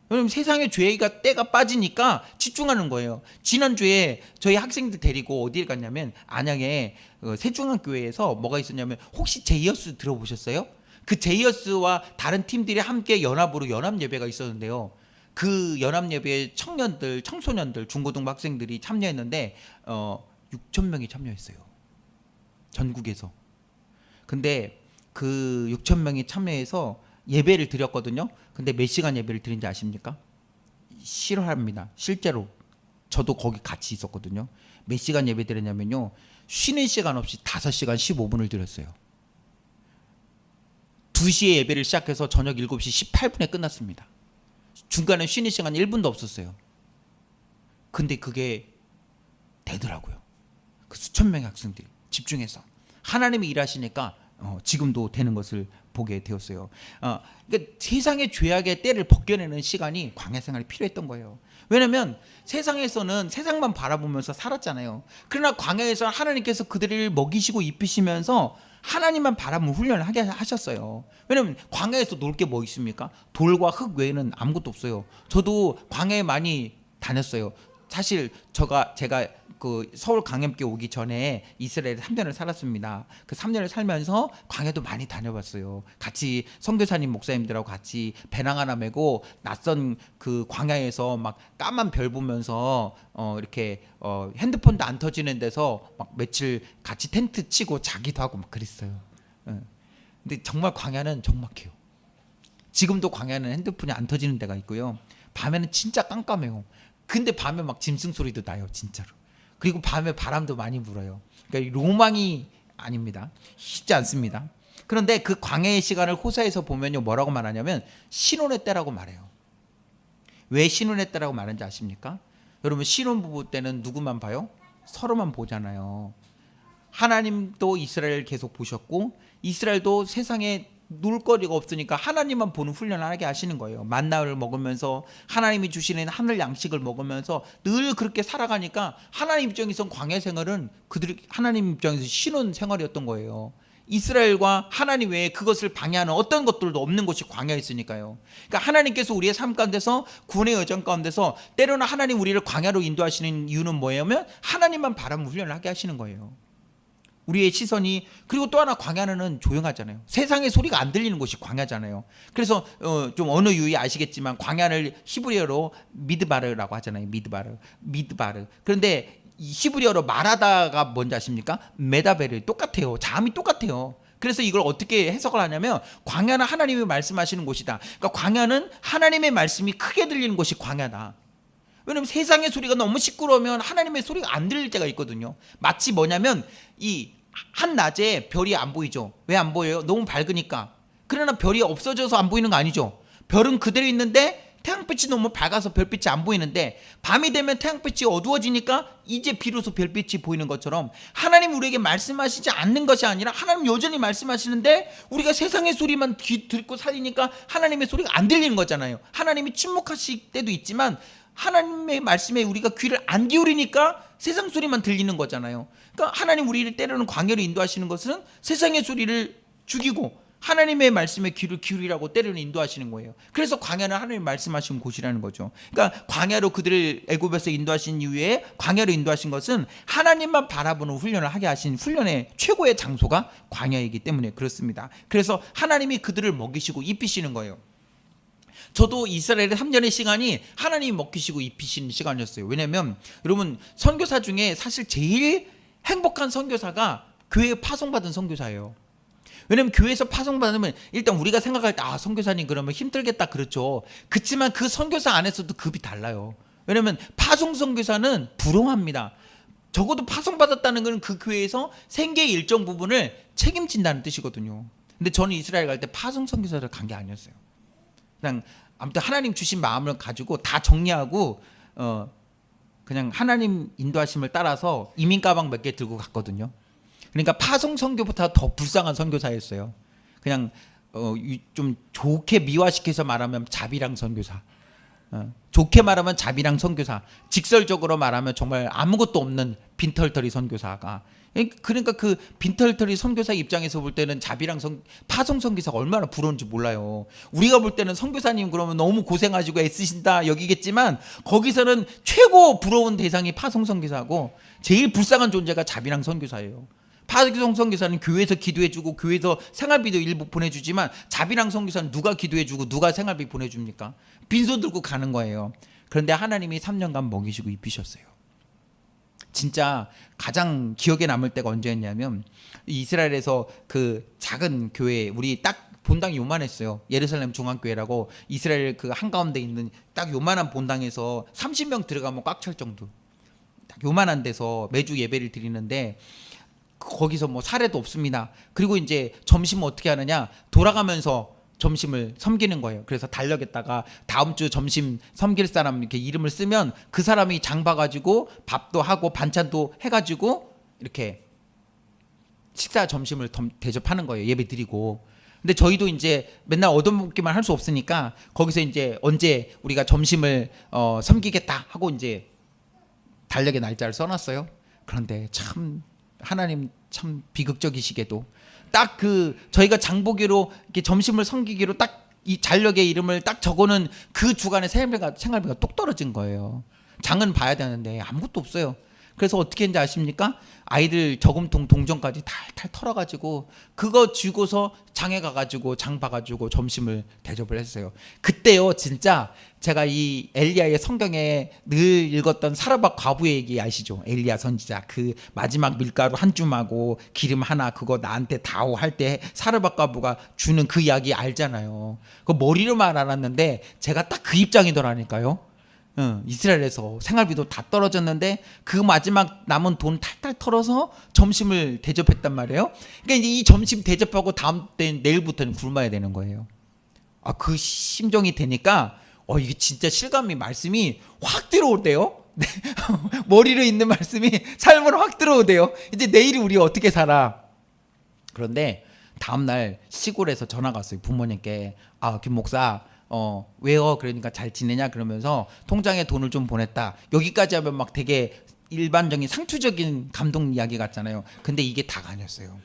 왜냐면 세상의 죄가 때가 빠지니까 집중하는 거예요. 지난주에 저희 학생들 데리고 어디를 갔냐면 안양에 세중앙교회에서 뭐가 있었냐면, 혹시 제이어스 들어보셨어요? 그 제이어스와 다른 팀들이 함께 연합으로 연합 예배가 있었는데요. 그 연합 예배에 청년들, 청소년들, 중고등부 학생들이 참여했는데 6,000명이 참여했어요. 전국에서. 근데 그 6,000명이 참여해서 예배를 드렸거든요. 근데 몇 시간 예배를 드린지 아십니까? 싫어합니다. 실제로 저도 거기 같이 있었거든요. 몇 시간 예배 드렸냐면요, 쉬는 시간 없이 5시간 15분을 드렸어요. 2시에 예배를 시작해서 저녁 7시 18분에 끝났습니다. 중간에 쉬는 시간 1분도 없었어요. 근데 그게 되더라고요. 그 수천 명의 학생들이 집중해서 하나님이 일하시니까 지금도 되는 것을 보게 되었어요. 그러니까 세상의 죄악의 때를 벗겨내는 시간이 광야 생활이 필요했던 거예요. 왜냐하면 세상에서는 세상만 바라보면서 살았잖아요. 그러나 광야에서 하나님께서 그들을 먹이시고 입히시면서 하나님만 바라보는 훈련을 하게 하셨어요. 왜냐하면 광야에서 놀 게 뭐 있습니까? 돌과 흙 외에는 아무것도 없어요. 저도 광야에 많이 다녔어요. 사실 제가 그 서울 강염교 오기 전에 이스라엘에 3년을 살았습니다. 그 3년을 살면서 광야도 많이 다녀봤어요. 같이 선교사님 목사님들하고 같이 배낭 하나 메고 낯선 그 광야에서 막 까만 별 보면서 이렇게 핸드폰도 안 터지는 데서 막 며칠 같이 텐트 치고 자기도 하고 막 그랬어요. 근데 정말 광야는 적막해요. 지금도 광야는 핸드폰이 안 터지는 데가 있고요. 밤에는 진짜 깜깜해요. 근데 밤에 막 짐승 소리도 나요, 진짜로. 그리고 밤에 바람도 많이 불어요. 그러니까 로망이 아닙니다. 쉽지 않습니다. 그런데 그 광야의 시간을 호사에서 보면요, 뭐라고 말하냐면 신혼의 때라고 말해요. 왜 신혼의 때라고 말하는지 아십니까? 여러분, 신혼부부 때는 누구만 봐요? 서로만 보잖아요. 하나님도 이스라엘 계속 보셨고 이스라엘도 세상에 놀거리가 없으니까 하나님만 보는 훈련을 하게 하시는 거예요. 만나를 먹으면서 하나님이 주시는 하늘 양식을 먹으면서 늘 그렇게 살아가니까 하나님 입장에선 광야 생활은 그들이 하나님 입장에서 신혼 생활이었던 거예요. 이스라엘과 하나님 외에 그것을 방해하는 어떤 것들도 없는 곳이 광야였으니까요. 그러니까 하나님께서 우리의 삶 가운데서 구원의 여정 가운데서 때로는 하나님 우리를 광야로 인도하시는 이유는 뭐냐면 하나님만 바라는 훈련을 하게 하시는 거예요. 우리의 시선이, 그리고 또 하나 광야는 조용하잖아요. 세상의 소리가 안 들리는 곳이 광야잖아요. 그래서 좀 언어 유의 아시겠지만 광야를 히브리어로 미드바르라고 하잖아요. 미드바르. 그런데 이 히브리어로 말하다가 뭔지 아십니까? 메다베르. 똑같아요. 자음이 똑같아요. 그래서 이걸 어떻게 해석을 하냐면 광야는 하나님이 말씀하시는 곳이다. 그러니까 광야는 하나님의 말씀이 크게 들리는 곳이 광야다. 왜냐면 세상의 소리가 너무 시끄러우면 하나님의 소리가 안 들릴 때가 있거든요. 마치 뭐냐면 이 한낮에 별이 안 보이죠. 왜 안 보여요? 너무 밝으니까. 그러나 별이 없어져서 안 보이는 거 아니죠. 별은 그대로 있는데 태양빛이 너무 밝아서 별빛이 안 보이는데 밤이 되면 태양빛이 어두워지니까 이제 비로소 별빛이 보이는 것처럼 하나님 우리에게 말씀하시지 않는 것이 아니라 하나님 여전히 말씀하시는데 우리가 세상의 소리만 듣고 살리니까 하나님의 소리가 안 들리는 거잖아요. 하나님이 침묵하실 때도 있지만 하나님의 말씀에 우리가 귀를 안 기울이니까 세상 소리만 들리는 거잖아요. 그러니까 하나님 우리를 때로는 광야로 인도하시는 것은 세상의 소리를 죽이고 하나님의 말씀에 귀를 기울이라고 때로는 인도하시는 거예요. 그래서 광야는 하나님 말씀하신 곳이라는 거죠. 그러니까 광야로 그들을 애굽에서 인도하신 이후에 광야로 인도하신 것은 하나님만 바라보는 훈련을 하게 하신 훈련의 최고의 장소가 광야이기 때문에 그렇습니다. 그래서 하나님이 그들을 먹이시고 입히시는 거예요. 저도 이스라엘의 3년의 시간이 하나님이 먹히시고 입히시는 시간이었어요. 왜냐하면 여러분 선교사 중에 사실 제일 행복한 선교사가 교회에 파송받은 선교사예요. 왜냐하면 교회에서 파송받으면 일단 우리가 생각할 때 선교사님 그러면 힘들겠다 그렇죠. 그렇지만 그 선교사 안에서도 급이 달라요. 왜냐하면 파송 선교사는 부러워합니다. 적어도 파송받았다는 것은 그 교회에서 생계의 일정 부분을 책임진다는 뜻이거든요. 근데 저는 이스라엘 갈 때 파송 선교사를 간 게 아니었어요. 그냥 아무튼 하나님 주신 마음을 가지고 다 정리하고 그냥 하나님 인도하심을 따라서 이민 가방 몇 개 들고 갔거든요. 그러니까 파송 선교보다 더 불쌍한 선교사였어요. 그냥 좀 좋게 미화시켜서 말하면 자비랑 선교사. 좋게 말하면 자비랑 선교사. 직설적으로 말하면 정말 아무것도 없는 빈털터리 선교사가. 그러니까 그 빈털터리 선교사 입장에서 볼 때는 자비랑 파송 선교사가 얼마나 부러운지 몰라요. 우리가 볼 때는 선교사님 그러면 너무 고생하시고 애쓰신다 여기겠지만 거기서는 최고 부러운 대상이 파송 선교사고 제일 불쌍한 존재가 자비랑 선교사예요. 파송 선교사는 교회에서 기도해주고 교회에서 생활비도 일부 보내주지만 자비랑 선교사는 누가 기도해주고 누가 생활비 보내줍니까? 빈손 들고 가는 거예요. 그런데 하나님이 3년간 먹이시고 입히셨어요. 진짜 가장 기억에 남을 때가 언제였냐면 이스라엘에서 그 작은 교회 우리 딱 본당이 요만했어요. 예루살렘 중앙교회라고 이스라엘 그 한가운데 있는 딱 요만한 본당에서 30명 들어가면 꽉 찰 정도 딱 요만한 데서 매주 예배를 드리는데 거기서 뭐 사례도 없습니다. 그리고 이제 점심은 어떻게 하느냐 돌아가면서 점심을 섬기는 거예요. 그래서 달력에다가 다음 주 점심 섬길 사람 이렇게 이름을 쓰면 그 사람이 장 봐가지고 밥도 하고 반찬도 해가지고 이렇게 식사 점심을 대접하는 거예요. 예배 드리고. 근데 저희도 이제 맨날 얻어먹기만 할 수 없으니까 거기서 이제 언제 우리가 점심을 섬기겠다 하고 이제 달력에 날짜를 써놨어요. 그런데 참 하나님 참 비극적이시게도 딱 그 저희가 장보기로 이렇게 점심을 섬기기로 딱 이 달력의 이름을 딱 적어놓은 그 주간에 생활비가 뚝 떨어진 거예요. 장은 봐야 되는데 아무것도 없어요. 그래서 어떻게 했는지 아십니까? 아이들 저금통 동전까지 탈탈 털어가지고 그거 쥐고서 장에 가가지고 장 봐가지고 점심을 대접을 했어요. 그때요 진짜 제가 이 엘리야의 성경에 늘 읽었던 사르밧 과부의 얘기 아시죠? 엘리야 선지자 그 마지막 밀가루 한 줌하고 기름 하나 그거 나한테 다오 할 때 사르밧 과부가 주는 그 이야기 알잖아요. 그 머리로만 알았는데 제가 딱 그 입장이더라니까요. 이스라엘에서 생활비도 다 떨어졌는데 그 마지막 남은 돈 탈탈 털어서 점심을 대접했단 말이에요. 그러니까 이제 이 점심 대접하고 다음 때 내일부터는 굶어야 되는 거예요. 그 심정이 되니까 이게 진짜 실감이 말씀이 확 들어오대요. 머리로 있는 말씀이 삶으로 확 들어오대요. 이제 내일이 우리 어떻게 살아? 그런데 다음 날 시골에서 전화가 왔어요. 부모님께 김 목사 왜요? 그러니까 잘 지내냐? 그러면서 통장에 돈을 좀 보냈다. 여기까지 하면 막 되게 일반적인 상투적인 감동 이야기 같잖아요. 근데 이게 다가 아니었어요.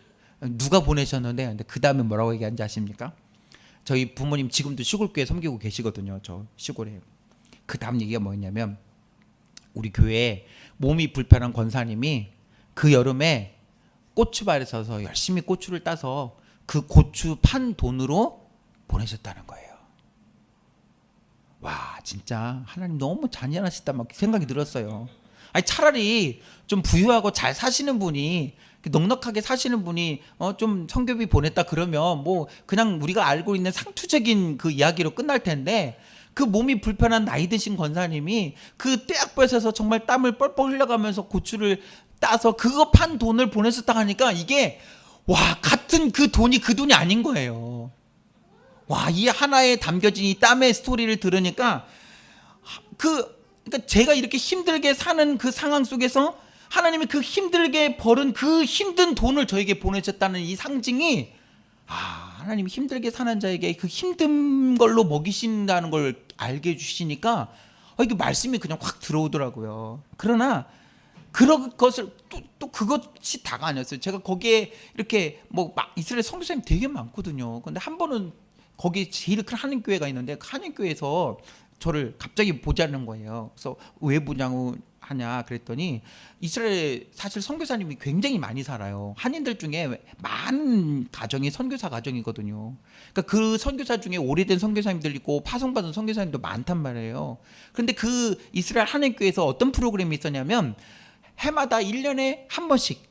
누가 보내셨는데 근데 그 다음에 뭐라고 얘기하는지 아십니까? 저희 부모님 지금도 시골교회 섬기고 계시거든요. 저 시골에. 그 다음 얘기가 뭐였냐면 우리 교회에 몸이 불편한 권사님이 그 여름에 고추밭에 서서 열심히 고추를 따서 그 고추 판 돈으로 보내셨다는 거예요. 와, 진짜 하나님 너무 잔인하시다 막 생각이 들었어요. 아니 차라리 좀 부유하고 잘 사시는 분이 넉넉하게 사시는 분이 좀 성교비 보냈다 그러면 뭐 그냥 우리가 알고 있는 상투적인 그 이야기로 끝날 텐데 그 몸이 불편한 나이 드신 권사님이 그 떼약볕에서 정말 땀을 뻘뻘 흘려가면서 고추를 따서 그거 판 돈을 보냈었다 하니까 이게 와 같은 그 돈이 그 돈이 아닌 거예요. 와, 이 하나에 담겨진 이 땀의 스토리를 들으니까 그러니까 제가 이렇게 힘들게 사는 그 상황 속에서 하나님이 그 힘들게 벌은 그 힘든 돈을 저에게 보내셨다는 이 상징이 하나님이 힘들게 사는 자에게 그 힘든 걸로 먹이신다는 걸 알게 해주시니까 이게 말씀이 그냥 확 들어오더라고요. 그러나 그런 것을 또 그것이 다가 아니었어요. 제가 거기에 이렇게 뭐 이스라엘 선교사님 되게 많거든요. 근데 한 번은 거기 제일 큰 한인교회가 있는데 그 한인교회에서 저를 갑자기 보자는 거예요. 그래서 왜 보냐고 하냐 그랬더니 이스라엘 사실 선교사님이 굉장히 많이 살아요. 한인들 중에 많은 가정이 선교사 가정이거든요. 그러니까 그 선교사 중에 오래된 선교사님들 있고 파송받은 선교사님도 많단 말이에요. 그런데 그 이스라엘 한인교회에서 어떤 프로그램이 있었냐면 해마다 1년에 한 번씩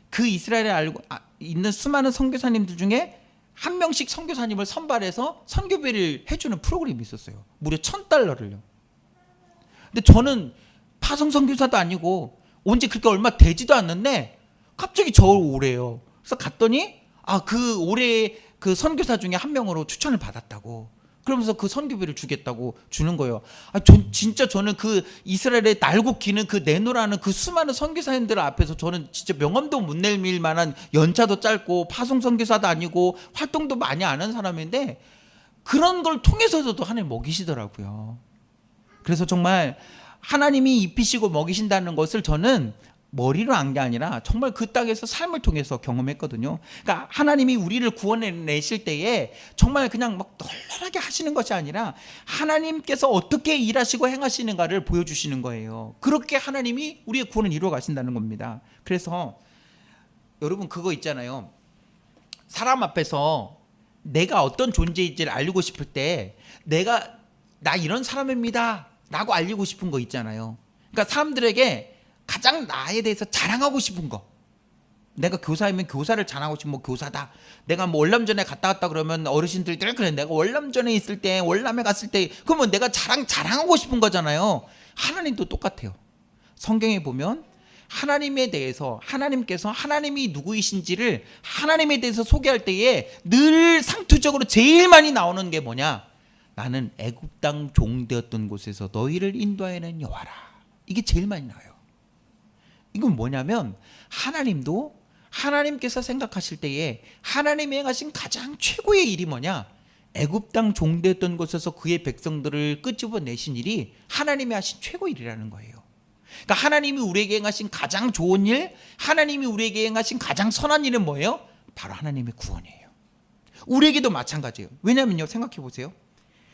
그 이스라엘에 알고 있는 수많은 선교사님들 중에 한 명씩 선교사님을 선발해서 선교비를 해주는 프로그램이 있었어요. 무려 $1,000를요. 근데 저는 파송 선교사도 아니고 온 지 그렇게 얼마 되지도 않는데 갑자기 저를 오래요. 그래서 갔더니 그 올해 그 선교사 중에 한 명으로 추천을 받았다고. 그러면서 그 선교비를 주겠다고 주는 거예요. 진짜 저는 그 이스라엘에 날고 기는 그 내노라는 그 수많은 선교사님들 앞에서 저는 진짜 명함도 못 내밀 만한 연차도 짧고 파송 선교사도 아니고 활동도 많이 안 한 사람인데 그런 걸 통해서도 하나님 먹이시더라고요. 그래서 정말 하나님이 입히시고 먹이신다는 것을 저는 머리로 안 게 아니라 정말 그 땅에서 삶을 통해서 경험했거든요. 그러니까 하나님이 우리를 구원해내실 때에 정말 그냥 막 널널하게 하시는 것이 아니라 하나님께서 어떻게 일하시고 행하시는가를 보여주시는 거예요. 그렇게 하나님이 우리의 구원을 이루어 가신다는 겁니다. 그래서 여러분 그거 있잖아요. 사람 앞에서 내가 어떤 존재인지를 알리고 싶을 때 나 이런 사람입니다 라고 알리고 싶은 거 있잖아요. 그러니까 사람들에게 가장 나에 대해서 자랑하고 싶은 거. 내가 교사이면 교사를 자랑하고 싶은 뭐 교사다. 내가 뭐 월남전에 갔다 왔다 그러면 어르신들 그래 내가 월남전에 있을 때 월남에 갔을 때 그러면 내가 자랑하고 싶은 거잖아요. 하나님도 똑같아요. 성경에 보면 하나님에 대해서 하나님께서 하나님이 누구이신지를 하나님에 대해서 소개할 때에 늘 상투적으로 제일 많이 나오는 게 뭐냐? 나는 애굽 땅 종되었던 곳에서 너희를 인도하여낸 여호와라. 이게 제일 많이 나와요. 이건 뭐냐면 하나님도 하나님께서 생각하실 때에 하나님이 행하신 가장 최고의 일이 뭐냐? 애굽 땅 종되었던 곳에서 그의 백성들을 끄집어내신 일이 하나님이 하신 최고의 일이라는 거예요. 그러니까 하나님이 우리에게 행하신 가장 좋은 일, 하나님이 우리에게 행하신 가장 선한 일은 뭐예요? 바로 하나님의 구원이에요. 우리에게도 마찬가지예요. 왜냐면요, 생각해 보세요.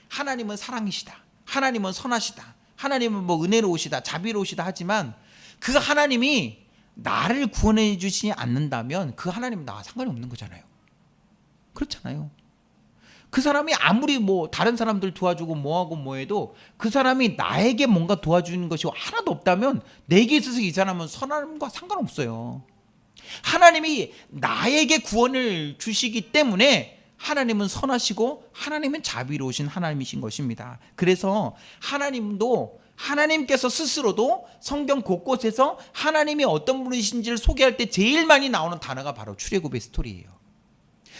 하나님은 사랑이시다. 하나님은 선하시다. 하나님은 뭐 은혜로우시다, 자비로우시다 하지만 그 하나님이 나를 구원해 주시지 않는다면 그 하나님은 나와 상관이 없는 거잖아요. 그렇잖아요. 그 사람이 아무리 뭐 다른 사람들 도와주고 뭐하고 뭐해도 그 사람이 나에게 뭔가 도와주는 것이 하나도 없다면 내게 있어서 이 사람은 선함과 상관없어요. 하나님이 나에게 구원을 주시기 때문에 하나님은 선하시고 하나님은 자비로우신 하나님이신 것입니다. 그래서 하나님께서 스스로도 성경 곳곳에서 하나님이 어떤 분이신지를 소개할 때 제일 많이 나오는 단어가 바로 출애굽의 스토리예요.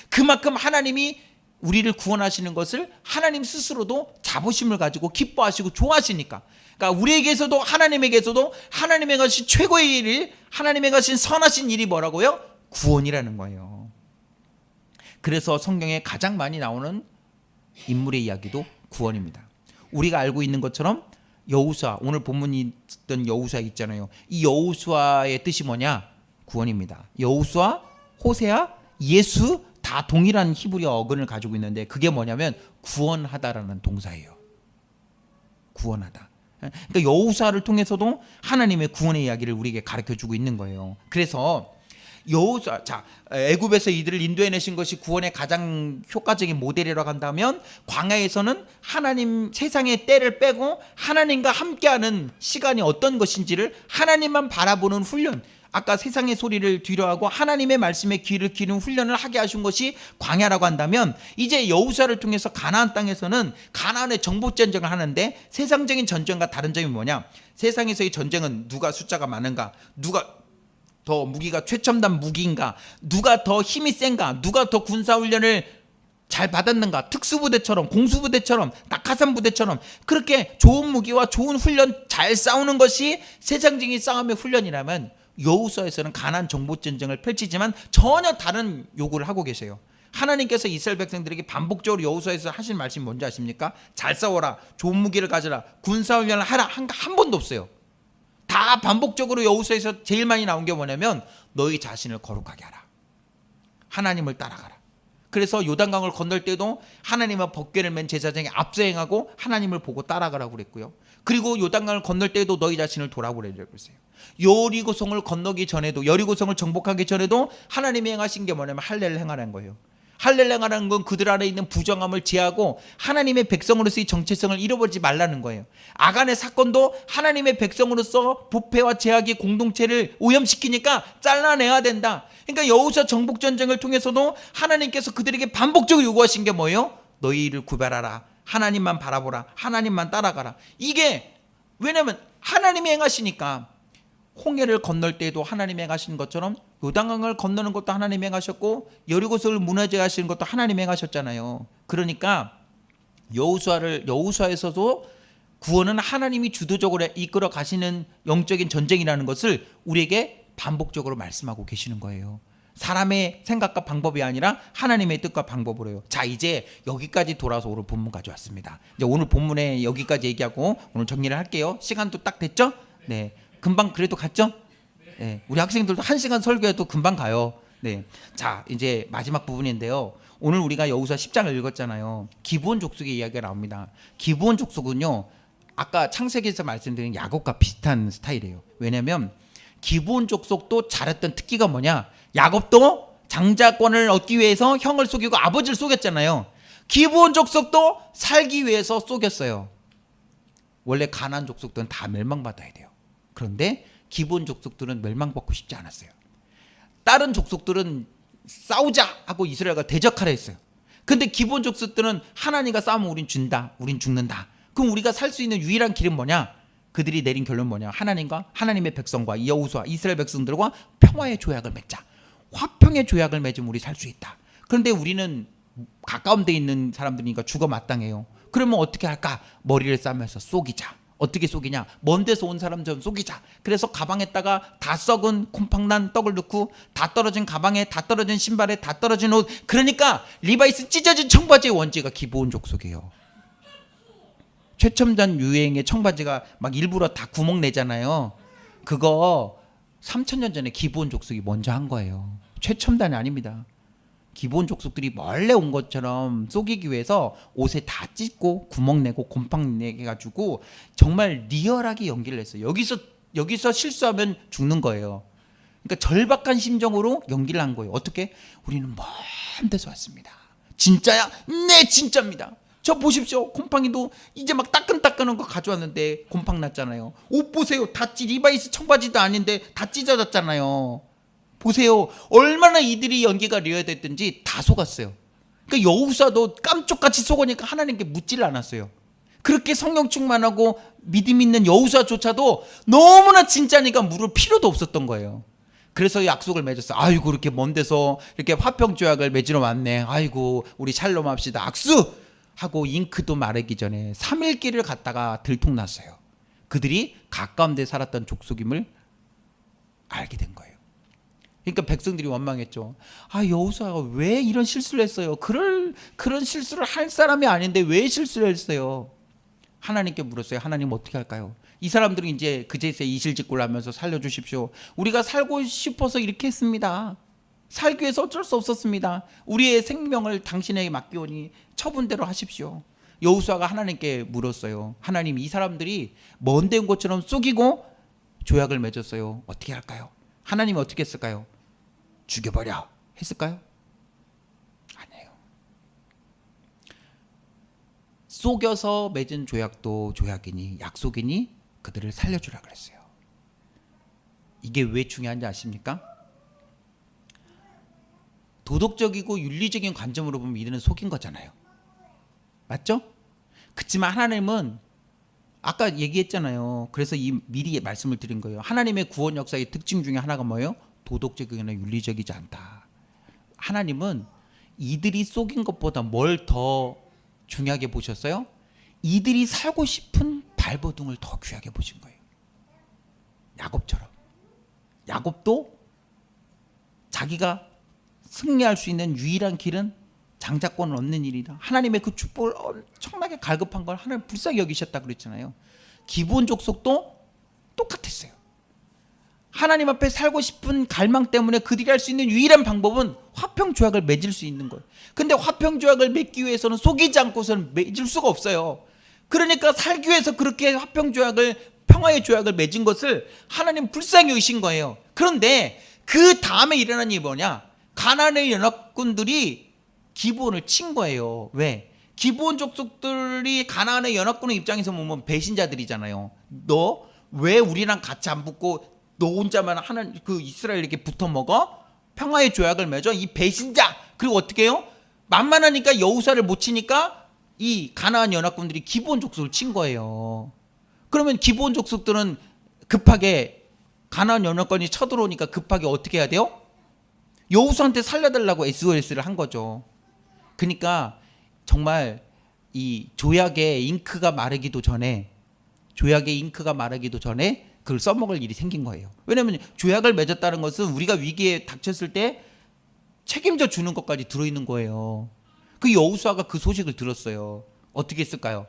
그만큼 하나님이 우리를 구원하시는 것을 하나님 스스로도 자부심을 가지고 기뻐하시고 좋아하시니까, 그러니까 우리에게서도 하나님에게서도 하나님의 것이 최고의 일, 하나님의 것이 선하신 일이 뭐라고요? 구원이라는 거예요. 그래서 성경에 가장 많이 나오는 인물의 이야기도 구원입니다. 우리가 알고 있는 것처럼 여호수아, 오늘 본문이 있던 여호수아 있잖아요. 이 여호수아의 뜻이 뭐냐? 구원입니다. 여호수아, 호세아, 예수 다 동일한 히브리어 어근을 가지고 있는데 그게 뭐냐면 구원하다라는 동사예요. 구원하다. 그러니까 여호수아를 통해서도 하나님의 구원의 이야기를 우리에게 가르쳐주고 있는 거예요. 그래서 여호수아, 자, 애굽에서 이들을 인도해내신 것이 구원의 가장 효과적인 모델이라고 한다면 광야에서는 하나님 세상의 때를 빼고 하나님과 함께하는 시간이 어떤 것인지를 하나님만 바라보는 훈련, 아까 세상의 소리를 뒤로하고 하나님의 말씀에 귀를 기는 훈련을 하게 하신 것이 광야라고 한다면 이제 여호수아를 통해서 가나안 땅에서는 가나안의 정복 전쟁을 하는데 세상적인 전쟁과 다른 점이 뭐냐? 세상에서의 전쟁은 누가 숫자가 많은가, 누가 더 무기가 최첨단 무기인가, 누가 더 힘이 센가, 누가 더 군사훈련을 잘 받았는가, 특수부대처럼 공수부대처럼 낙하산부대처럼 그렇게 좋은 무기와 좋은 훈련 잘 싸우는 것이 세상적인 싸움의 훈련이라면 여호수아에서는 가나안 정복 전쟁을 펼치지만 전혀 다른 요구를 하고 계세요. 하나님께서 이스라엘 백성들에게 반복적으로 여호수아에서 하신 말씀이 뭔지 아십니까? 잘 싸워라, 좋은 무기를 가져라, 군사훈련을 하라. 한 번도 없어요. 다 반복적으로 여호수아에서 제일 많이 나온 게 뭐냐면 너희 자신을 거룩하게 하라, 하나님을 따라가라. 그래서 요단강을 건널 때도 하나님의 법궤를 맨 제사장이 앞서 행하고 하나님을 보고 따라가라고 그랬고요. 그리고 요단강을 건널 때도 너희 자신을 돌아보라고 그랬어요. 여리고성을 건너기 전에도, 여리고성을 정복하기 전에도 하나님이 행하신 게 뭐냐면 할례를 행하라는 거예요. 할례를 행하라는 건 그들 안에 있는 부정함을 제하고 하나님의 백성으로서의 정체성을 잃어버리지 말라는 거예요. 아간의 사건도 하나님의 백성으로서 부패와 제약이 공동체를 오염시키니까 잘라내야 된다. 그러니까 여호수아 정복 전쟁을 통해서도 하나님께서 그들에게 반복적으로 요구하신 게 뭐예요? 너희를 구별하라, 하나님만 바라보라, 하나님만 따라가라. 이게 왜냐면 하나님이 행하시니까. 홍해를 건널 때도 하나님이 행하신 것처럼 요단강을 건너는 것도 하나님이 행하셨고 여리고성을 무너지게 하시는 것도 하나님이 행하셨잖아요. 그러니까 여호수아에서도 구원은 하나님이 주도적으로 이끌어 가시는 영적인 전쟁이라는 것을 우리에게 반복적으로 말씀하고 계시는 거예요. 사람의 생각과 방법이 아니라 하나님의 뜻과 방법으로요. 자, 이제 여기까지 돌아서 오늘 본문 가져왔습니다. 이제 오늘 본문에 여기까지 얘기하고 오늘 정리를 할게요. 시간도 딱 됐죠? 네. 금방 그래도 갔죠? 네. 우리 학생들도 1시간 설교해도 금방 가요. 네. 자, 이제 마지막 부분인데요. 오늘 우리가 여호수아 10장을 읽었잖아요. 기브온 족속의 이야기가 나옵니다. 기브온 족속은요, 아까 창세기에서 말씀드린 야곱과 비슷한 스타일이에요. 왜냐하면 기브온 족속도 잘했던 특기가 뭐냐? 야곱도 장자권을 얻기 위해서 형을 속이고 아버지를 속였잖아요. 기브온 족속도 살기 위해서 속였어요. 원래 가나안 족속들은 다 멸망받아야 돼요. 그런데 기브온 족속들은 멸망받고 싶지 않았어요. 다른 족속들은 싸우자 하고 이스라엘과 대적하라 했어요. 근데 기브온 족속들은 하나님과 싸우면 우린 준다, 우린 죽는다. 그럼 우리가 살 수 있는 유일한 길은 뭐냐? 그들이 내린 결론은 뭐냐? 하나님과 하나님의 백성과 여호수아 이스라엘 백성들과 평화의 조약을 맺자. 화평의 조약을 맺으면 우리 살 수 있다. 그런데 우리는 가까운 데 있는 사람들이니까 죽어 마땅해요. 그러면 어떻게 할까? 머리를 싸매서 속이자. 어떻게 속이냐? 먼 데서 온 사람처럼 속이자. 그래서 가방에다가 다 썩은 곰팡난 떡을 넣고 다 떨어진 가방에, 다 떨어진 신발에, 다 떨어진 옷. 그러니까 리바이스 찢어진 청바지의 원지가 기브온 족속이에요. 최첨단 유행의 청바지가 막 일부러 다 구멍 내잖아요. 그거 3000년 전에 기브온 족속이 먼저 한 거예요. 최첨단이 아닙니다. 기브온 족속들이 원래 온 것처럼 속이기 위해서 옷에 다 찢고 구멍 내고 곰팡 내게 가지고 정말 리얼하게 연기를 했어요. 여기서 실수하면 죽는 거예요. 그러니까 절박한 심정으로 연기를 한 거예요. 어떻게? 우리는 먼 데서 왔습니다. 진짜야? 네, 진짜입니다. 저 보십시오. 곰팡이도 이제 막 따끈따끈한 거 가져왔는데 곰팡 났잖아요. 옷 보세요. 다 리바이스 청바지도 아닌데 다 찢어졌잖아요. 보세요. 얼마나 이들이 연기가 리얼됐든지 다 속았어요. 그러니까 여호수아도 깜짝같이 속으니까 하나님께 묻지를 않았어요. 그렇게 성령 충만하고 믿음 있는 여호수아조차도 너무나 진짜니까 물을 필요도 없었던 거예요. 그래서 약속을 맺었어요. 아이고, 이렇게 먼 데서 이렇게 화평 조약을 맺으러 왔네. 아이고, 우리 샬롬 합시다. 악수! 하고 잉크도 마르기 전에 3일 길을 갔다가 들통났어요. 그들이 가까운 데 살았던 족속임을 알게 된 거예요. 그러니까 백성들이 원망했죠. 아, 여호수아가 왜 이런 실수를 했어요? 그런 실수를 할 사람이 아닌데 왜 실수를 했어요? 하나님께 물었어요. 하나님 어떻게 할까요? 이 사람들은 이제 그제서야 이실직고를 하면서 살려주십시오. 우리가 살고 싶어서 이렇게 했습니다. 살기 위해서 어쩔 수 없었습니다. 우리의 생명을 당신에게 맡기오니 처분대로 하십시오. 여호수아가 하나님께 물었어요. 하나님, 이 사람들이 먼 데온 것처럼 속이고 조약을 맺었어요. 어떻게 할까요? 하나님이 어떻게 했을까요? 죽여버려 했을까요? 아니에요. 속여서 맺은 조약도 조약이니 약속이니 그들을 살려주라 그랬어요. 이게 왜 중요한지 아십니까? 도덕적이고 윤리적인 관점으로 보면 이들은 속인 거잖아요. 맞죠? 그렇지만 하나님은 아까 얘기했잖아요. 그래서 미리 말씀을 드린 거예요. 하나님의 구원 역사의 특징 중에 하나가 뭐예요? 도덕적이거나 윤리적이지 않다. 하나님은 이들이 속인 것보다 뭘 더 중요하게 보셨어요? 이들이 살고 싶은 발버둥을 더 귀하게 보신 거예요. 야곱처럼. 야곱도 자기가 승리할 수 있는 유일한 길은 장자권을 얻는 일이다. 하나님의 그 축복을 엄청나게 갈급한 걸 하나님 불쌍히 여기셨다 그랬잖아요. 기본 족속도 똑같았어요. 하나님 앞에 살고 싶은 갈망 때문에 그들이 할 수 있는 유일한 방법은 화평조약을 맺을 수 있는 거예요. 근데 화평조약을 맺기 위해서는 속이지 않고서는 맺을 수가 없어요. 그러니까 살기 위해서 그렇게 화평조약을, 평화의 조약을 맺은 것을 하나님 불쌍히 여기신 거예요. 그런데 그 다음에 일어난 일이 뭐냐? 가나안의 연합군들이 기브온을 친 거예요. 왜? 기브온 족속들이 가나안의 연합군의 입장에서 보면 배신자들이잖아요. 너 왜 우리랑 같이 안 붙고 너 혼자만 하는 그 이스라엘에게 붙어 먹어? 평화의 조약을 맺어? 이 배신자. 그리고 어떻게 해요? 만만하니까 여호수아를 못 치니까 이 가나안 연합군들이 기브온 족속을 친 거예요. 그러면 기브온 족속들은 급하게 가나안 연합군이 쳐들어오니까 급하게 어떻게 해야 돼요? 여호수아한테 살려달라고 SOS를 한 거죠. 그러니까 정말 이 조약의 잉크가 마르기도 전에 그걸 써먹을 일이 생긴 거예요. 왜냐하면 조약을 맺었다는 것은 우리가 위기에 닥쳤을 때 책임져 주는 것까지 들어있는 거예요. 그 여호수아가 그 소식을 들었어요. 어떻게 했을까요?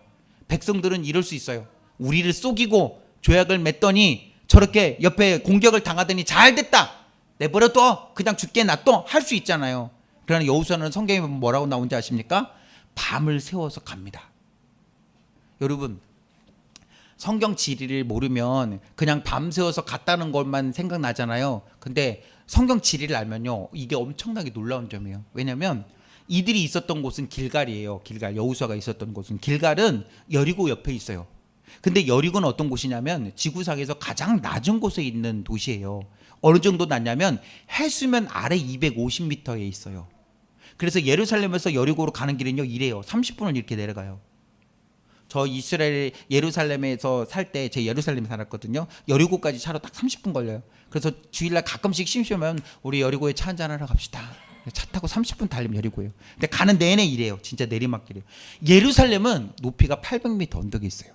백성들은 이럴 수 있어요. 우리를 속이고 조약을 맺더니 저렇게 옆에 공격을 당하더니 잘됐다, 내버려둬, 그냥 죽게 놔둬 할 수 있잖아요. 그러나 여호수아는 성경에 보면 뭐라고 나온지 아십니까? 밤을 세워서 갑니다. 여러분, 성경 지리를 모르면 그냥 밤새워서 갔다는 것만 생각나잖아요. 근데 성경 지리를 알면요, 이게 엄청나게 놀라운 점이에요. 왜냐하면 이들이 있었던 곳은 길갈이에요. 길갈, 여호수아가 있었던 곳은 길갈은 여리고 옆에 있어요. 근데 여리고는 어떤 곳이냐면 지구상에서 가장 낮은 곳에 있는 도시예요. 어느 정도 낮냐면 해수면 아래 250m에 있어요. 그래서 예루살렘에서 여리고로 가는 길은요, 이래요. 30분을 이렇게 내려가요. 저 이스라엘 예루살렘에서 살 때, 제 예루살렘에 살았거든요. 여리고까지 차로 딱 30분 걸려요. 그래서 주일날 가끔씩 심심하면 우리 여리고에 차 한잔하러 갑시다. 차 타고 30분 달리면 여리고예요. 근데 가는 내내 이래요. 진짜 내리막길이에요. 예루살렘은 높이가 800m 언덕에 있어요.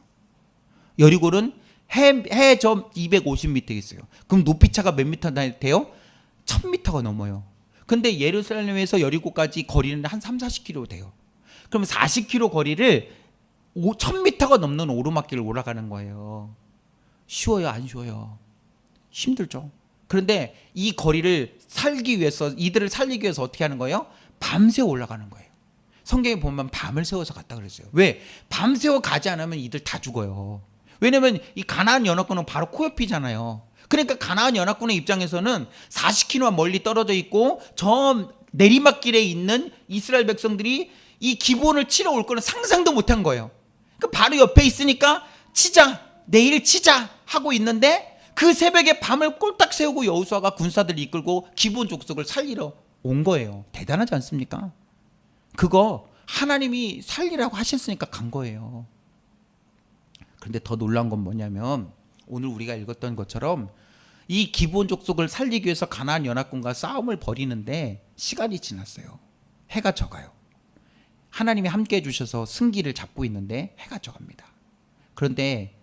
여리고는 해점 250m 있어요. 그럼 높이차가 몇 미터 돼요? 1000m가 넘어요. 근데 예루살렘에서 여리고까지 거리는 한 3, 40km 돼요. 그럼 40km 거리를 1000m가 넘는 오르막길을 올라가는 거예요. 쉬워요, 안 쉬워요? 힘들죠. 그런데 이 거리를 살기 위해서, 이들을 살리기 위해서 어떻게 하는 거예요? 밤새 올라가는 거예요. 성경에 보면 밤을 새워서 갔다 그랬어요. 왜? 밤새워 가지 않으면 이들 다 죽어요. 왜냐면 이 가나안 연합군은 바로 코옆이잖아요. 그러니까 가나안 연합군의 입장에서는 40km만 멀리 떨어져 있고 저 내리막길에 있는 이스라엘 백성들이 이 기브온을 치러 올 거는 상상도 못한 거예요. 그 바로 옆에 있으니까 치자, 내일 치자 하고 있는데 그 새벽에 밤을 꼴딱 세우고 여호수아가 군사들 이끌고 기브온 족속을 살리러 온 거예요. 대단하지 않습니까? 그거 하나님이 살리라고 하셨으니까 간 거예요. 그런데 더 놀라운 건 뭐냐면 오늘 우리가 읽었던 것처럼 이 기브온 족속을 살리기 위해서 가나안 연합군과 싸움을 벌이는데 시간이 지났어요. 해가 져가요. 하나님이 함께 해주셔서 승기를 잡고 있는데 해가 져갑니다. 그런데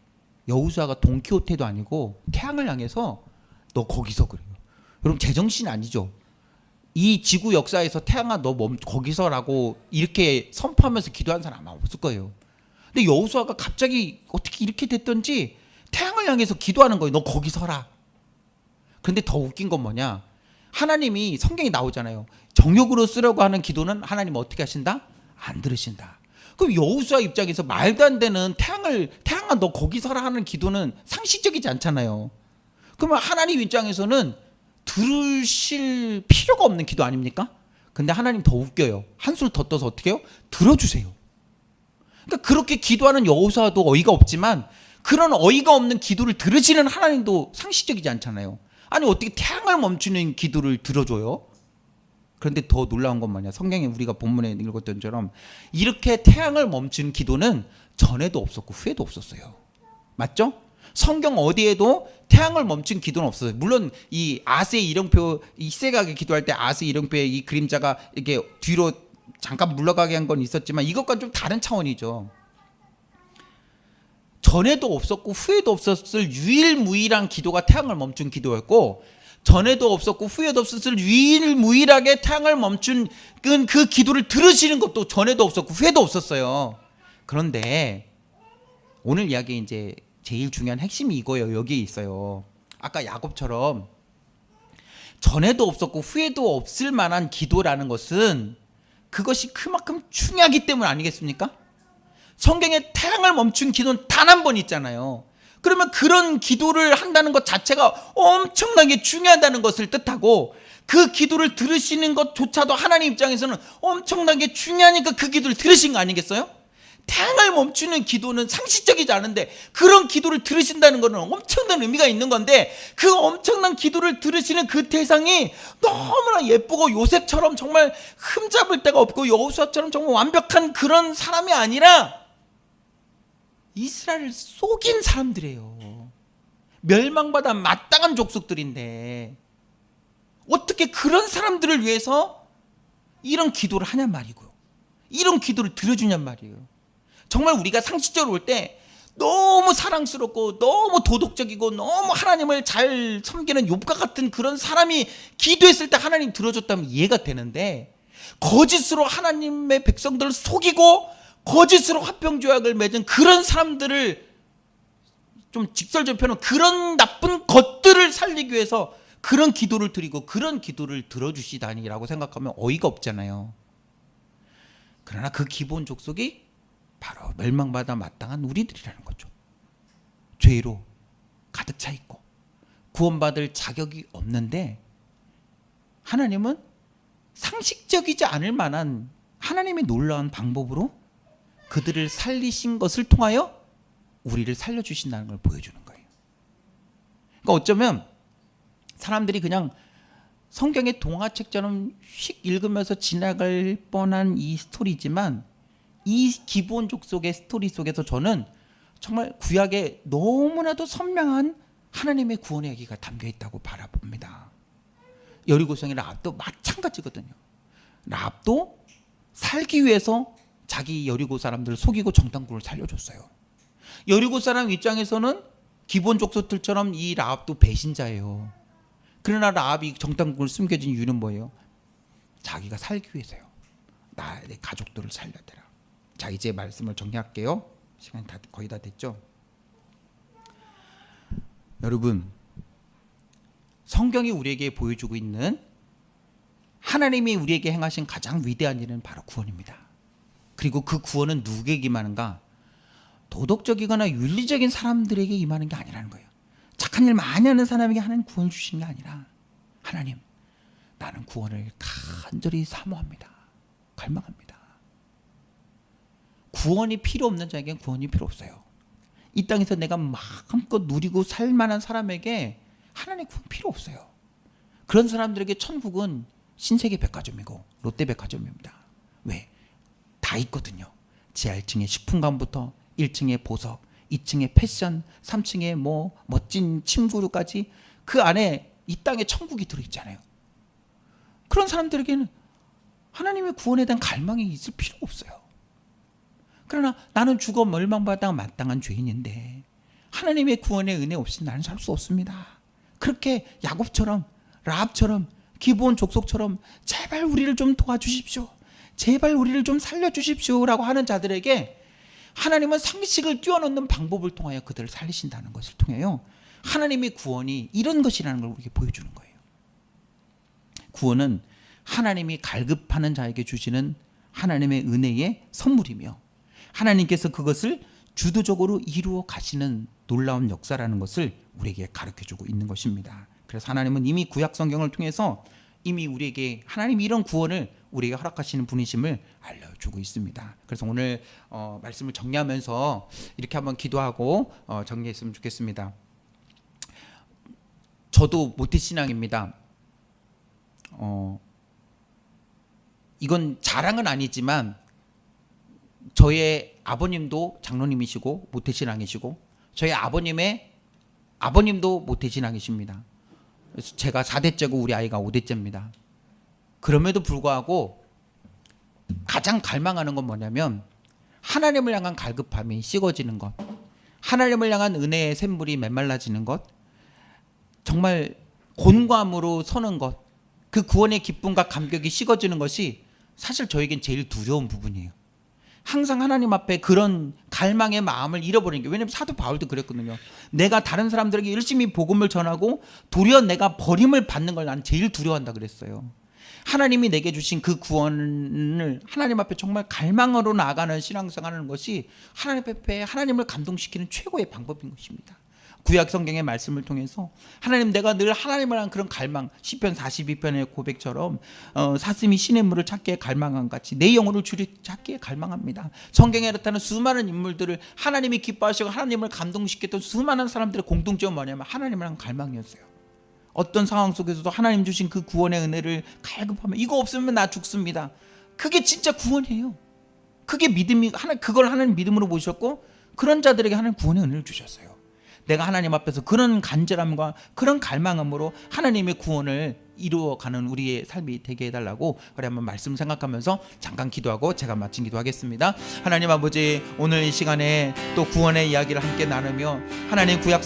여호수아가 돈키호테도 아니고 태양을 향해서 너 거기서 그래요. 여러분 제정신 아니죠? 이 지구 역사에서 태양아 너 거기서라고 이렇게 선포하면서 기도한 사람 아마 없을 거예요. 근데 여호수아가 갑자기 어떻게 이렇게 됐던지 태양을 향해서 기도하는 거예요. 너 거기 서라. 근데 더 웃긴 건 뭐냐? 하나님이 성경에 나오잖아요. 정욕으로 쓰려고 하는 기도는 하나님 어떻게 하신다? 안 들으신다. 그럼 여호수아 입장에서 말도 안 되는 태양아 너 거기 서라 하는 기도는 상식적이지 않잖아요. 그러면 하나님 입장에서는 들으실 필요가 없는 기도 아닙니까? 근데 하나님 더 웃겨요. 한술 더 떠서 어떻게 해요? 들어주세요. 그러니까 그렇게 기도하는 여호수아도 어이가 없지만 그런 어이가 없는 기도를 들으시는 하나님도 상식적이지 않잖아요. 아니 어떻게 태양을 멈추는 기도를 들어줘요? 그런데 더 놀라운 건 뭐냐, 성경에 우리가 본문에 읽었던 것처럼 이렇게 태양을 멈추는 기도는 전에도 없었고 후에도 없었어요. 맞죠? 성경 어디에도 태양을 멈춘 기도는 없어요. 물론 이 아세 이령표, 이세가게 기도할 때 아세 이령표의 이 그림자가 이렇게 뒤로 잠깐 물러가게 한 건 있었지만 이것과는 좀 다른 차원이죠. 전에도 없었고 후에도 없었을 유일무이한 기도가 태양을 멈춘 기도였고, 전에도 없었고 후에도 없었을 유일무이하게 태양을 멈춘 그 기도를 들으시는 것도 전에도 없었고 후에도 없었어요. 그런데 오늘 이야기 이제 제일 중요한 핵심이 이거예요. 여기에 있어요. 아까 야곱처럼 전에도 없었고 후에도 없을 만한 기도라는 것은 그것이 그만큼 중요하기 때문 아니겠습니까? 성경에 태양을 멈춘 기도는 단 한 번 있잖아요. 그러면 그런 기도를 한다는 것 자체가 엄청나게 중요하다는 것을 뜻하고, 그 기도를 들으시는 것조차도 하나님 입장에서는 엄청나게 중요하니까 그 기도를 들으신 거 아니겠어요? 태양을 멈추는 기도는 상식적이지 않은데 그런 기도를 들으신다는 것은 엄청난 의미가 있는 건데, 그 엄청난 기도를 들으시는 그 대상이 너무나 예쁘고 요셉처럼 정말 흠잡을 데가 없고 여호수아처럼 정말 완벽한 그런 사람이 아니라 이스라엘을 속인 사람들이에요. 멸망받아 마땅한 족속들인데 어떻게 그런 사람들을 위해서 이런 기도를 하냔 말이고요. 이런 기도를 들어주냔 말이에요. 정말 우리가 상식적으로 볼 때 너무 사랑스럽고 너무 도덕적이고 너무 하나님을 잘 섬기는 욥과 같은 그런 사람이 기도했을 때 하나님 들어줬다면 이해가 되는데, 거짓으로 하나님의 백성들을 속이고 거짓으로 화평조약을 맺은 그런 사람들을, 좀 직설적인 표현은 그런 나쁜 것들을 살리기 위해서 그런 기도를 드리고 그런 기도를 들어주시다니라고 생각하면 어이가 없잖아요. 그러나 그 기본 족속이 바로 멸망받아 마땅한 우리들이라는 거죠. 죄로 가득 차 있고 구원받을 자격이 없는데 하나님은 상식적이지 않을 만한 하나님의 놀라운 방법으로 그들을 살리신 것을 통하여 우리를 살려주신다는 걸 보여주는 거예요. 그러니까 어쩌면 사람들이 그냥 성경의 동화책처럼 휙 읽으면서 지나갈 뻔한 이 스토리지만, 이 기본족 속의 스토리 속에서 저는 정말 구약에 너무나도 선명한 하나님의 구원의 얘기가 담겨 있다고 바라봅니다. 여리고성의 라합도 마찬가지거든요. 라합도 살기 위해서 자기 여리고 사람들을 속이고 정탐꾼을 살려줬어요. 여리고 사람 입장에서는 기본 족속들처럼 이 라합도 배신자예요. 그러나 라합이 정탐꾼을 숨겨진 이유는 뭐예요? 자기가 살기 위해서요. 내 가족들을 살려야 되라. 자, 이제 말씀을 정리할게요. 시간이 거의 다 됐죠? 여러분, 성경이 우리에게 보여주고 있는 하나님이 우리에게 행하신 가장 위대한 일은 바로 구원입니다. 그리고 그 구원은 누구에게 임하는가? 도덕적이거나 윤리적인 사람들에게 임하는 게 아니라는 거예요. 착한 일 많이 하는 사람에게 하나님 구원을 주시는 게 아니라, 하나님, 나는 구원을 간절히 사모합니다. 갈망합니다. 구원이 필요 없는 자에게는 구원이 필요 없어요. 이 땅에서 내가 마음껏 누리고 살 만한 사람에게 하나님 구원 필요 없어요. 그런 사람들에게 천국은 신세계 백화점이고 롯데 백화점입니다. 왜? 다 있거든요. 지하 1층에 식품관부터 1층에 보석, 2층에 패션, 3층에 뭐 멋진 침구류까지 그 안에 이 땅에 천국이 들어있잖아요. 그런 사람들에게는 하나님의 구원에 대한 갈망이 있을 필요가 없어요. 그러나 나는 죽어 멸망받아 마땅한 죄인인데 하나님의 구원의 은혜 없이 나는 살 수 없습니다. 그렇게 야곱처럼 라합처럼 기브온 족속처럼 제발 우리를 좀 도와주십시오, 제발 우리를 좀 살려주십시오 라고 하는 자들에게 하나님은 상식을 뛰어넘는 방법을 통하여 그들을 살리신다는 것을 통하여 하나님의 구원이 이런 것이라는 걸 우리에게 보여주는 거예요. 구원은 하나님이 갈급하는 자에게 주시는 하나님의 은혜의 선물이며 하나님께서 그것을 주도적으로 이루어 가시는 놀라운 역사라는 것을 우리에게 가르쳐주고 있는 것입니다. 그래서 하나님은 이미 구약 성경을 통해서 이미 우리에게 하나님이 이런 구원을 우리에게 허락하시는 분이심을 알려주고 있습니다. 그래서 오늘 말씀을 정리하면서 이렇게 한번 기도하고 정리했으면 좋겠습니다. 저도 모태신앙입니다. 이건 자랑은 아니지만 저의 아버님도 장로님이시고 모태신앙이시고 저희 아버님의 아버님도 모태신앙이십니다. 그래서 제가 4대째고 우리 아이가 5대째입니다. 그럼에도 불구하고 가장 갈망하는 건 뭐냐면 하나님을 향한 갈급함이 식어지는 것, 하나님을 향한 은혜의 샘물이 메말라지는 것, 정말 곤감으로 서는 것, 그 구원의 기쁨과 감격이 식어지는 것이 사실 저에겐 제일 두려운 부분이에요. 항상 하나님 앞에 그런 갈망의 마음을 잃어버리는 게, 왜냐하면 사도 바울도 그랬거든요. 내가 다른 사람들에게 열심히 복음을 전하고 도리어 내가 버림을 받는 걸 난 제일 두려워한다 그랬어요. 하나님이 내게 주신 그 구원을 하나님 앞에 정말 갈망으로 나아가는 신앙생활하는 것이 하나님 앞에 하나님을 감동시키는 최고의 방법인 것입니다. 구약 성경의 말씀을 통해서 하나님, 내가 늘 하나님을 향한 그런 갈망, 시편 42편의 고백처럼 사슴이 시냇물을 찾기에 갈망한 같이 내 영혼을 주리 찾기에 갈망합니다. 성경에 나타나는 수많은 인물들을 하나님이 기뻐하시고 하나님을 감동시켰던 수많은 사람들의 공통점은 뭐냐면 하나님을 향한 갈망이었어요. 어떤 상황 속에서도 하나님 주신 그 구원의 은혜를 갈급하면 이거 없으면 나 죽습니다. 그게 진짜 구원이에요. 그게 믿음이, 그걸 하나님 믿음으로 보셨고 그런 자들에게 하나님 구원의 은혜를 주셨어요. 내가 하나님 앞에서 그런 간절함과 그런 갈망함으로 하나님의 구원을 이루어가는 우리의 삶이 되게 해달라고 우리 한번 말씀 생각하면서 잠깐 기도하고 제가 마친 기도하겠습니다. 하나님 아버지, 오늘 이 시간에 또 구원의 이야기를 함께 나누며 하나님 구약